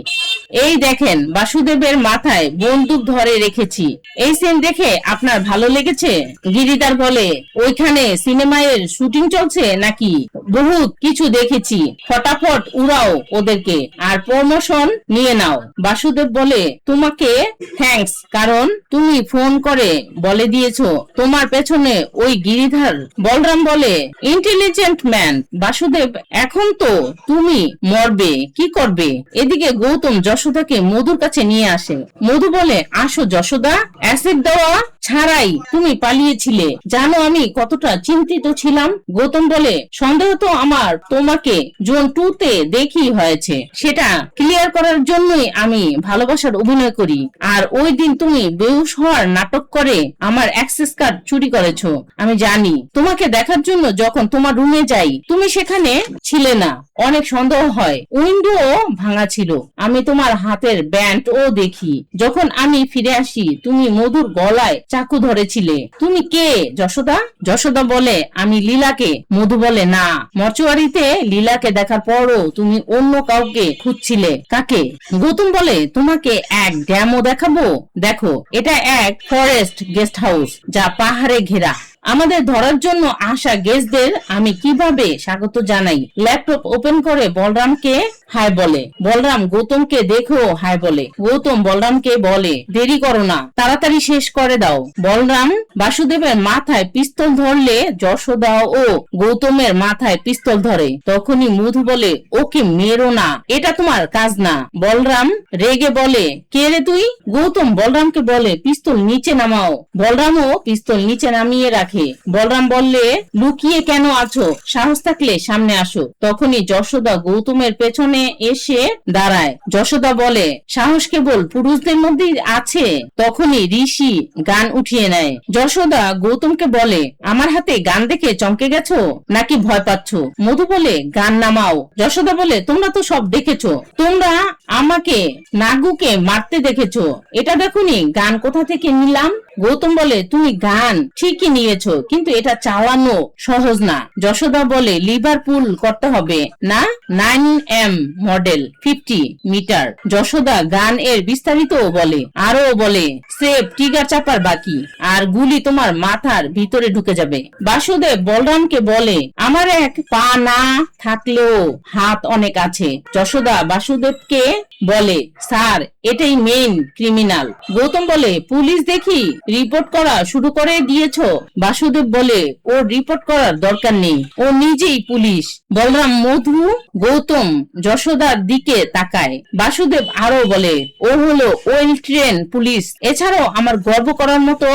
এই দেখেন, বাসুদেবের মাথায় বন্দুক ধরে রেখেছি। এই সিন দেখে আপনার ভালো লেগেছে? গিরিধার বলে, ওইখানে সিনেমার শুটিং চলছে নাকি? বহুত কিছু দেখেছি, ফটাফট উড়াও ওদেরকে আর প্রমোশন নিয়ে নাও। বাসুদেব বলে, তোমাকে থ্যাঙ্কস, কারণ তুমি ফোন করে বলে দিয়েছো তোমার পেছনে ওই গিরিধার। বলরাম বলে, ইন্টেলিজেন্ট ম্যান। বাসুদেব, এখন তো তুমি মরবে, কি করবে? এদিকে গৌতম যশোদাকে মধুর কাছে নিয়ে আসে। মধু বলে, আসো যশোদা, অ্যাসিড দেওয়া ছাড়াই তুমি পালিয়েছিলে। জানো আমি কতটা চিন্তিত ছিলাম। গৌতম বলে, সন্দেহ তো আমার তোমাকে জোন 2 তে দেখি হয়েছে। সেটা ক্লিয়ার করার জন্যই আমি ভালোবাসার অভিনয় করি। আর ওই দিন তুমি বেহুশ হওয়ার নাটক করে আমার অ্যাক্সেস কার্ড চুরি করেছো। আমি জানি। তোমাকে দেখার জন্য যখন তোমার রুমে যাই তুমি সেখানে ছিলে না। অনেক সন্দেহ হয়। উইন্ডো ভাঙা ছিল। আমি তোমার হাতের ব্যান্ড ও দেখি। যখন আমি ফিরে আসি তুমি মধুর গলায় চাকু ধরেছিলে। তুমি কে যশোদা? যশোদা বলে, আমি লীলাকে। মধু বলে, না, মর্চুয়ারিতে লীলাকে দেখার পরও তুমি অন্য কাউকে খুঁজছিলে। কাকে? গৌতম বলে, তোমাকে এক ড্যামও দেখাবো। দেখো, এটা এক ফরেস্ট গেস্ট হাউস যা পাহাড়ে ঘেরা। আমাদের ধরার জন্য আসা গেস্টদের আমি কিভাবে স্বাগত জানাই। ল্যাপটপ ওপেন করে বলরামকে হাই বলে। বলরাম গৌতমকে দেখেও হাই বলে। গৌতম বলরামকে বলে, দেরি করো না, তাড়াতাড়ি শেষ করে দাও। বলরাম বাসুদেবের মাথায় পিস্তল ধরলে যশোদা ও গৌতমের মাথায় পিস্তল ধরে। তখনই মধু বলে, ওকে মেরো না, এটা তোমার কাজ না। বলরাম রেগে বলে, কে রে তুই? গৌতম বলরামকে বলে, পিস্তল নিচে নামাও। বলরামও পিস্তল নিচে নামিয়ে রাখে। বলরাম বললে, লুকিয়ে কেন আছো? সাহস থাকলে সামনে আসো। তখনই যশোদা গৌতমের পেছনে এসে দাঁড়ায়। যশোদা বলে, সাহস কেবল পুরুষদের মধ্যে আছে। তখনই ঋষি গান উঠিয়ে নেয়। যশোদা গৌতমকে বলে, আমার হাতে গান দেখে চমকে গেছো নাকি ভয় পাচ্ছ? মধু বলে, গান নামাও। যশোদা বলে, তোমরা তো সব দেখেছো। তোমরা আমাকে নাগুকে মারতে দেখেছো, এটা দেখোনি গান কোথা থেকে নিলাম? গৌতম বলে, তুমি গান ঠিকই নিয়েছো, কিন্তু এটা চালানো সহজ না। যশোদা বলে, লিভারপুল করতে হবে না 9M মডেল 50 মিটার। যশোদা গান এর বিস্তারিত বলে, আরো বলে সেফ ট্রিগার চাপার বাকি, আর গুলি তোমার মাথার ভিতরে ঢুকে যাবে। বাসুদেব বলরামকে বলে, আমার এক পা না থাকলেও হাত অনেক আছে। যশোদা বাসুদেবকে বলে, স্যার এটাই মেইন ক্রিমিনাল। গৌতম বলে, পুলিশ দেখি রিপোর্ট করা শুরু করে দিয়েছো। বাসুদেব বলে, ওর রিপোর্ট করার দরকার নেই, ও নিজেই পুলিশ। বলরাম, মধু, গৌতম যশোদার দিকে তাকায়। বাসুদেব আরো বলে, ও হলো ওয়েল ট্রেন পুলিশ, এছাড়াও আমার গর্ব করার মতো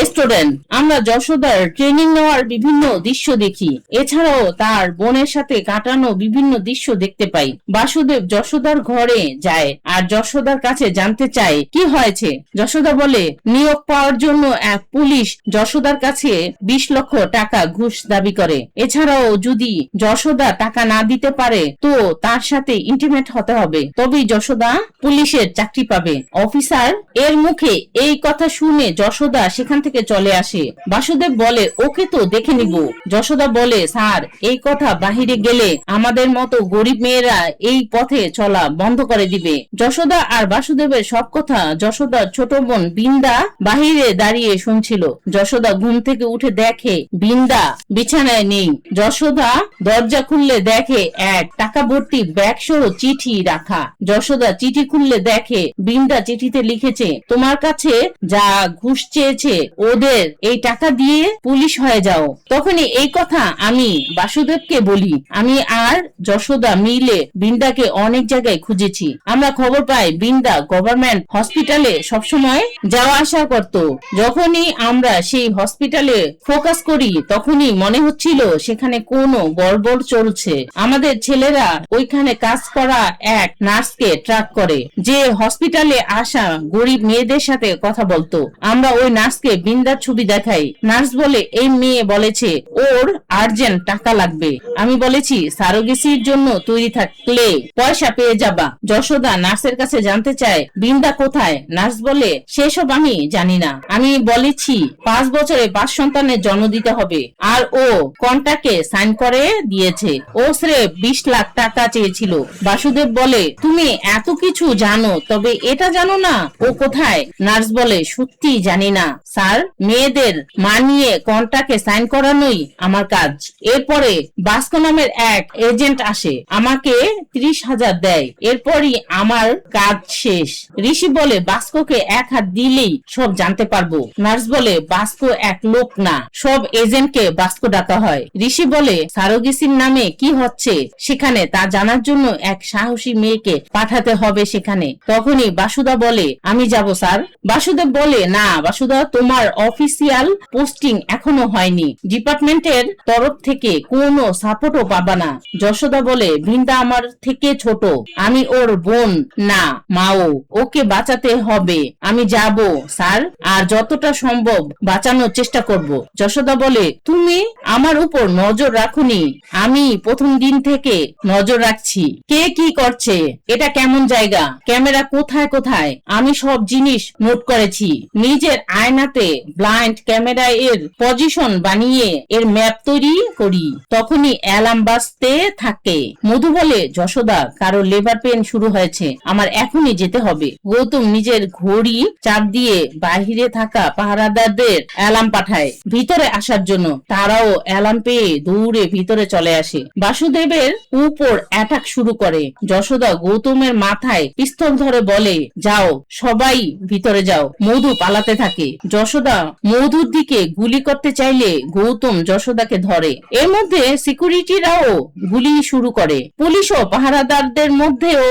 স্টুডেন্ট। আমরা যশোদার ট্রেনিং নেওয়ার বিভিন্ন দৃশ্য দেখি, এছাড়াও তার বোনের সাথে কাটানো বিভিন্ন দৃশ্য দেখতে পাই। বাসুদেব যশোদার ঘরে যায় আর যশোদার কাছে জানতে চায় কি হয়েছে। যশোদা বলে, নিয়োগ পাওয়ার জন্য এক পুলিশ যশোদার কাছে 20 লক্ষ টাকা ঘুষ দাবি করে। এছাড়াও যদি যশোদা টাকা না দিতে পারে তো তার সাথে ইন্টিমেট হতে হবে, তবেই যশোদা পুলিশের চাকরি পাবে। অফিসার এর মুখে এই কথা শুনে যশোদা সেখান থেকে চলে আসে। বাসুদেব বলে, ওকে তো দেখে নিব। যশোদা বলে, স্যার এই কথা বাহিরে গেলে আমাদের মতো গরিব মেয়েরা এই পথে চলা বন্ধ করে দিবে। যশোদা আর বাসুদেবের সব কথা যশোদার ছোট বোন বৃন্দা বাহিরে দাঁড়িয়ে শুনছিল। যশোদা ঘুম থেকে উঠে দেখে বৃন্দা বিছানায় নেই। যশোদা দরজা খুললে দেখে এক টাকা ভর্তি ব্যাগ সহ চিঠি রাখা। যশোদা চিঠি খুললে দেখে বৃন্দা চিঠিতে লিখেছে, তোমার কাছে যা ঘুষ চেয়েছে ওদের এই টাকা দিয়ে পুলিশ হয়ে যাও। তখনই এই কথা আমি বাসুদেবকে বলি। আমি আর যশোদা মিলে বৃন্দাকে অনেক জায়গায় খুঁজেছি। আমরা খবর পাই বৃন্দা গভর্নমেন্ট হসপিটালে সবসময় যাওয়া আসা করত। যখনই আমরা সেই হসপিটালে ফোকাস করি তখনই মনে হচ্ছিল সেখানে কোনো গড়বড় চলছে। আমাদের ছেলেরা ওইখানে কাজ করা এক নার্সকে ট্র্যাক করে, যে হসপিটালে আসা গরিব মেয়েদের সাথে কথা বলতো। আমরা ওই নার্সকে বৃন্দার ছবি দেখাই। নার্স বলে, এই মেয়ে বলেছে ওর আর্জেন্ট টাকা লাগবে। আমি বলেছি সারোগেসির জন্য তৈরি থাকলে পয়সা পেয়ে যাবা। যশোদা নার্সের কাছে জানতে চায় বৃন্দা কোথায়। নার্স বলে, সেসব আমি জানি না, আমি বলেছি 5 বছরে 5 সন্তানের জন্ম দিতে হবে, আর ও কন্ট্রাক্টে সাইন করে দিয়েছে। ও স্রেফ 20 লাখ টাকা চেয়েছিল। বাসুদেব বলে, তুমি এত কিছু জানো, তবে এটা জানো না ও কোথায়। নার্স বলে, সত্যি জানি না স্যার, মেয়েদের মানিয়ে কন্ট্রাক্টে সাইন করানোই আমার কাজ। এরপরে বাস্কো নামের এক এজেন্ট আসে, আমাকে 30,000 দেয়, এরপরই আমার কাজ শেষ। ঋষি বলে, বাস্কোকে 1 হাত দিলেই সব জানতে পারবো। নার্স বলে, বাস্কো এক লোক না, সব এজেন্টকে বাস্কো ডাকা হয়। ঋষি বলে, সারোগেসির নামে কি হচ্ছে সেখানে তা জানার জন্য এক সাহসী মেয়েকে পাঠাতে হবে সেখানে। তখনই বাসুদা বলে, আমি যাব স্যার। বাসুদেব বলে, না বাসুদা, তোমার অফিসিয়াল পোস্টিং এখনো হয়নি, ডিপার্টমেন্টের তরফ থেকে কোনো সাপোর্টও পাবা না। যশোদা বলে, বৃন্দা আমার থেকে ছোট, আমি ওর বোন না মাও, ওকে বাঁচাতে হবে। আমি যাব স্যার, আর যতটা সম্ভব বাঁচানোর চেষ্টা করব। যশোদা বলে, তুমি আমার উপর নজর রাখুনি, আমি প্রথম দিন থেকে নজর রাখছি। কে কি করছে, এটা কেমন জায়গা, ক্যামেরা কোথায় কোথায়, আমি সব জিনিস নোট করেছি। নিজের আয়নাতে ব্লাইন্ড ক্যামেরা এর পজিশন বানিয়ে এর ম্যাপ তৈরি করি, তখনই অ্যালার্ম বাজতে থাকে। মধু বলে, যশোদা কারো লেবার পেন শুরু হয়েছে, আমার এখনই যেতে হবে। গৌতম নিজের ঘড়ি চাপ দিয়ে বাহিরে থাকা পাহারাদারদের অ্যালার্ম পাঠায় ভিতরে আসার জন্য। তারাও অ্যালার্ম পেয়ে দৌড়ে ভিতরে চলে আসে। বাসুদেবের উপর অ্যাটাক শুরু করে। যশোদা গৌতমের মাথায় পিস্তল ধরে বলে, যাও সবাই ভিতরে যাও। মধু পালাতে থাকে। যশোদা মধুর দিকে গুলি করতে চাইলে গৌতম যশোদাকে ধরে। এর মধ্যে সিকিউরিটিরাও গুলি শুরু করে। পুলিশ ও পাহারাদারদের মধ্যেও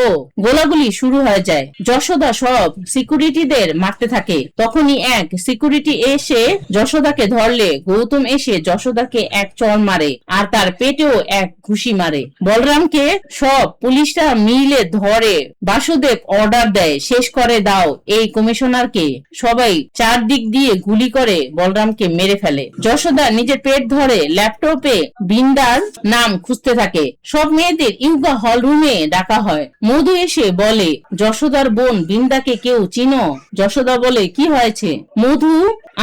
গোলাগুলি শুরু হয়ে যায়। যশোদা সব সিকিউরিটিদের মারতে থাকে। তখনই এক সিকিউরিটি এসে যশোদাকে ধরলে গৌতম এসে যশোদাকে এক চড় মারে আর তার পেটেও এক ঘুষি মারে। বলরামকে সব পুলিশরা মিলে ধরে। বাসুদেব অর্ডার দেয়, শেষ করে দাও এই কমিশনারকে। সবাই চারদিক দিয়ে গুলি করে বলরামকে মেরে ফেলে। যশোদা নিজের পেট ধরে ল্যাপটপে বৃন্দার নাম খুঁজতে থাকে। সব মেয়েদের ইউগা হল রুমে ডাকা হয়। মধু এসে বলে, যশোদার বোন বৃন্দাকে কেউ চিনো? যশোদা বলে, কি হয়েছে? মধু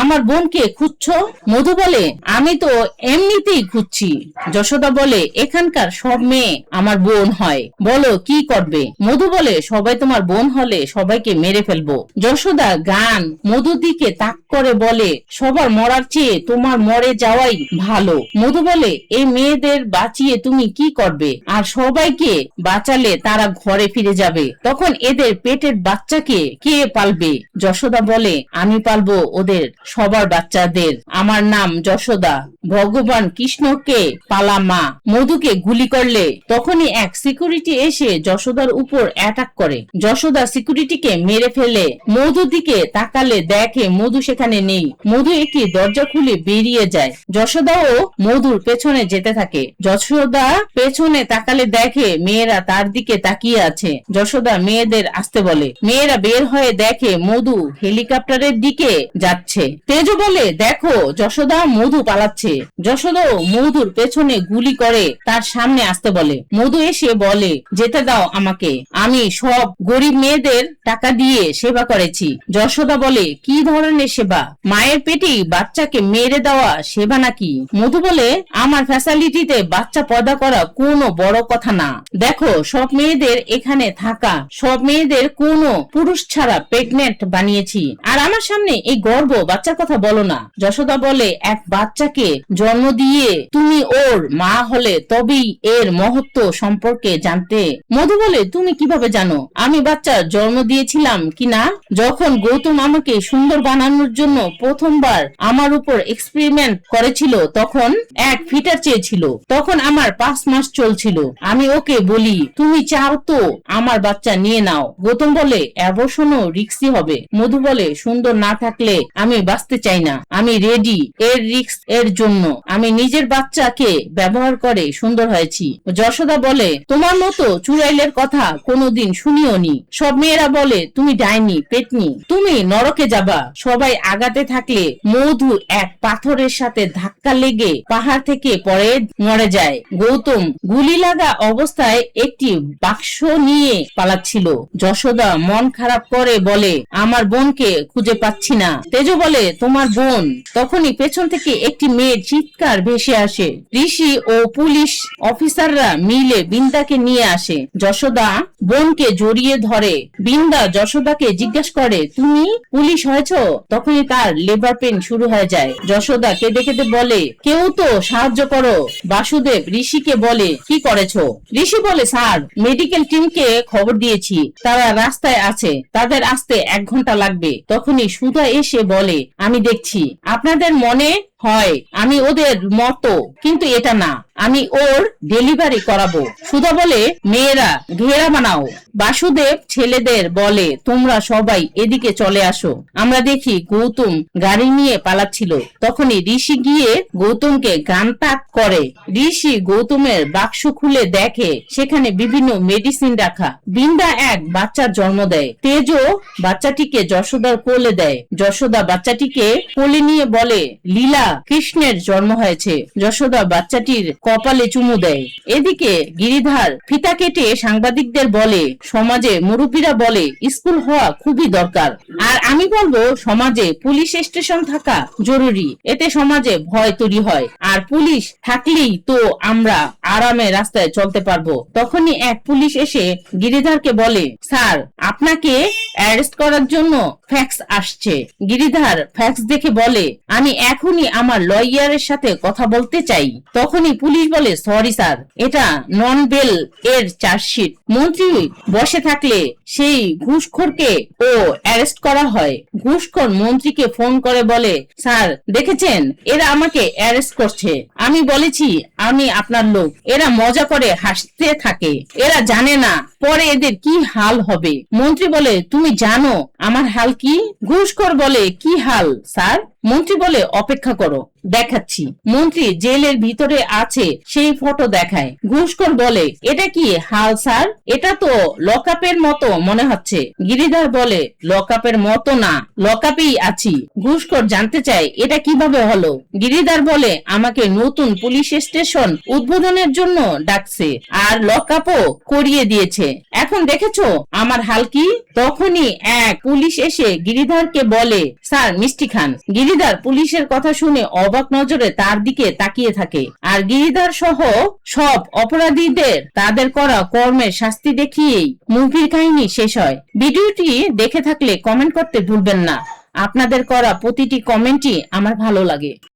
আমার বোনকে খুঁজছো? মধু বলে, আমি তো এমনিতেই খুঁজছি। যশোদা বলে, এখানকার সব মেয়ে আমার বোন হয়, বলো কি করবে? মধু বলে, সবাই তোমার বোন হলে সবাইকে মেরে ফেলবো। যশোদা গান মধুর দিকে তাক করে বলে, সবার মরার চেয়ে তোমার মরে যাওয়াই ভালো। মধু বলে, এই মেয়েদের বাঁচিয়ে তুমি কি করবে? আর সবাইকে বাঁচালে তারা ঘরে ফিরে যাবে, তখন এদের পেটের বাচ্চাকে কে পালবে? যশোদা বলে, আমি পালবো ওদের সবার বাচ্চাদের। আমার নাম যশোদা, ভগবান কৃষ্ণকে পালা মা। মধুকে গুলি করলে তখনই এক সিকিউরিটি এসে যশোদার উপর অ্যাটাক করে। যশোদা সিকিউরিটিকে মেরে ফেলে। মধুর দিকে তাকালে দেখে মধু সেখানে নেই। মধু একটি দরজা খুলে বেরিয়ে যায়। যশোদাও মধুর পেছনে যেতে থাকে। যশোদা পেছনে তাকালে দেখে মেয়েরা তার দিকে তাকিয়ে আছে। যশোদা মেয়েদের আসতে বলে। মেয়েরা বের হয়ে দেখে মধু হেলিকপ্টারের দিকে যাচ্ছে। তেজু বলে, দেখো যশোদা মধু পালাচ্ছে। যশোদাও মধুর পেছনে গুলি করে তার সামনে আসতে বলে। মধু এসে বলে, যেতে দাও আমাকে, আমি সব গরিব মেয়েদের টাকা দিয়ে সেবা করেছি। যশোদা বলে, কি ধরনের সেবা? মায়ের পেটেই বাচ্চাকে মেরে দেওয়া সেবা নাকি? মধু বলে, আমার ফ্যাসিলিটিতে বাচ্চা পয়দা করা কোনো বড় কথা না। দেখো সব মেয়েদের এখানে থাকা, সব মেয়েদের কোনো পুরুষ ছাড়া প্রেগনেন্ট বানিয়েছি। আর আমার সামনে এই গর্ব বাচ্চার কথা বলো না। যশোদা বলে, এক বাচ্চাকে জন্ম দিয়ে তুমি ওর মা হলে তবেই এর মহত্ব সম্পর্কে জানতে। মধু বলে, তুমি কিভাবে জানো আমি বাচ্চার জন্ম দিয়েছিলাম কিনা? যখন গৌতম আমাকে সুন্দর বানানোর জন্য প্রথমবার আমার উপর এক্সপেরিমেন্ট করেছিল তখন এক ফিটার চেয়েছিল। তখন আমার 5 মাস চলছিল। আমি ওকে বলি, তুমি চাও তো আমার বাচ্চা নিয়ে নাও। গৌতম বলে, অ্যাবর্শনও রিস্কি হবে। মধু বলে, সুন্দর না থাকলে আমি বাঁচতে চাই না। আমি রেডি এর রিস্ক এর জন্য। আমি নিজের বাচ্চাকে ব্যবহার করে সুন্দর হয়েছি। যশোদা বলে, তোমার মতো চুড়াইলের কথা কোনোদিন শুনিওনি। সব মেয়েরা বলে তুমি ডাইনি, পেটনি, তুমি নরকে যাবা। সবাই আগাতে থাকলে মধু এক পাথরের সাথে ধাক্কা লেগে পাহাড় থেকে পড়ে মরে যায়। গৌতম গুলি লাগা অবস্থায় একটি বাক্স নিয়ে পালাচ্ছিল। যশোদা মন খারাপ করে বলে, আমার বোনকে খুঁজে পাচ্ছি না। তেজু বলে, তোমার বোন? তখনই পেছন থেকে একটি মেয়ের চিৎকার ভেসে আসে। ঋষি ও পুলিশ অফিসাররা মিলে বৃন্দাকে নিয়ে আসে। যশোদা বোনকে জড়িয়ে ধরে। বৃন্দা যশোদাকে জিজ্ঞাসা করে, তুমি পুলিশ হয়েছো? তখনই তার লেবার পেন শুরু হয়ে যায়। যশোদা কেঁদে কেঁদে বলে, কেউ তো সাহায্য করো। বাসুদেব ঋষিকে বলে, কি করেছো? ঋষি বলে, স্যার মেডিকেল টিমকে খবর দিয়েছি, তারা রাস্তায় আছে, তাদের আসতে 1 ঘন্টা লাগবে। তখনই সুধা এসে বলে, আমি দেখছি আপনাদের মনে হয় আমি ওদের মতো, কিন্তু এটা না, আমি ওর ডেলিভারি করাবো। সুধা বলে, মেয়েরা ঘেরা বানাও। বাসুদেব ছেলেদের বলে, তোমরা সবাই এদিকে চলে আসো। আমরা দেখি গৌতম গাড়ি নিয়ে পালাচ্ছিল। তখনই ঋষি গিয়ে গৌতমকে গান তাক করে। ঋষি গৌতমের বাক্স খুলে দেখে সেখানে বিভিন্ন মেডিসিন রাখা। বৃন্দা এক বাচ্চার জন্ম দেয়। তেজো বাচ্চাটিকে যশোদার কোলে দেয়। যশোদা বাচ্চাটিকে কোলে নিয়ে বলে, লীলা কৃষ্ণের জন্ম হয়েছে। যশোদা বাচ্চাটির কপালে চুমু দেয়। এদিকে গিরিধার ফিতা কেটে সাংবাদিকদের বলে, সমাজে মুরব্বীরা বলে স্কুল হওয়া খুবই দরকার, আর আমি বলবো সমাজে পুলিশ স্টেশন থাকা জরুরি। এতে সমাজে ভয় তৈরি হয়, আর পুলিশ থাকলেই তো আমরা আরামে রাস্তায় চলতে পারবো। তখনই এক পুলিশ এসে গিরিধারকে বলে, স্যার আপনাকে অ্যারেস্ট করার জন্য ফ্যাক্স আসছে। গিরিধার ফ্যাক্স দেখে বলে, আমি এখনই আমার লয়ারের সাথে কথা বলতে চাই। তখনই পুলিশ বলে, সরি স্যার, এটা নন বেল এর চার্জশিট। মন্ত্রী বসে থাকলে সেই ঘুষখোরকে ও অ্যারেস্ট করা হয়। ঘুষখোর মন্ত্রীকে ফোন করে বলে, স্যার দেখেছেন এরা আমাকে অ্যারেস্ট করছে। আমি বলেছি আমি আপনার লোক। এরা মজা করে হাসতে থাকে, এরা জানে না পরে এদের কি হাল হবে। মন্ত্রী বলে, তুমি জানো আমার হাল কি? ঘুষখোর বলে, কি হাল স্যার? মন্ত্রী বলে, অপেক্ষা করো, দেখাচ্ছি। মন্ত্রী জেলের ভিতরে আছে সেই ফটো দেখায়। ঘুষখোর বলে, এটা কি হাল স্যার? এটা তো লকআপের মতো মনে হচ্ছে। গিরিধার বলে, লকআপের মতো না, লকআপেই আছি। ঘুষখোর জানতে চায় এটা কিভাবে হলো। গিরিধার বলে, আমাকে নতুন পুলিশ স্টেশন উদ্বোধনের জন্য ডাকছে আর লকআপও করিয়ে দিয়েছে। এখন দেখেছো আমার হাল কি? তখনই এক পুলিশ এসে গিরিধরকে বলে, স্যার মিষ্টি খান। গিরিধর পুলিশের কথা শুনে অবাক নজরে তার দিকে তাকিয়ে থাকে। আর গিরিধর সহ সব অপরাধীদের তাদের করা কর্মের শাস্তি দেখিয়েই মুভির কাহিনী শেষ হয়। ভিডিওটি দেখে থাকলে কমেন্ট করতে ভুলবেন না। আপনাদের করা প্রতিটি কমেন্টই আমার ভালো লাগে।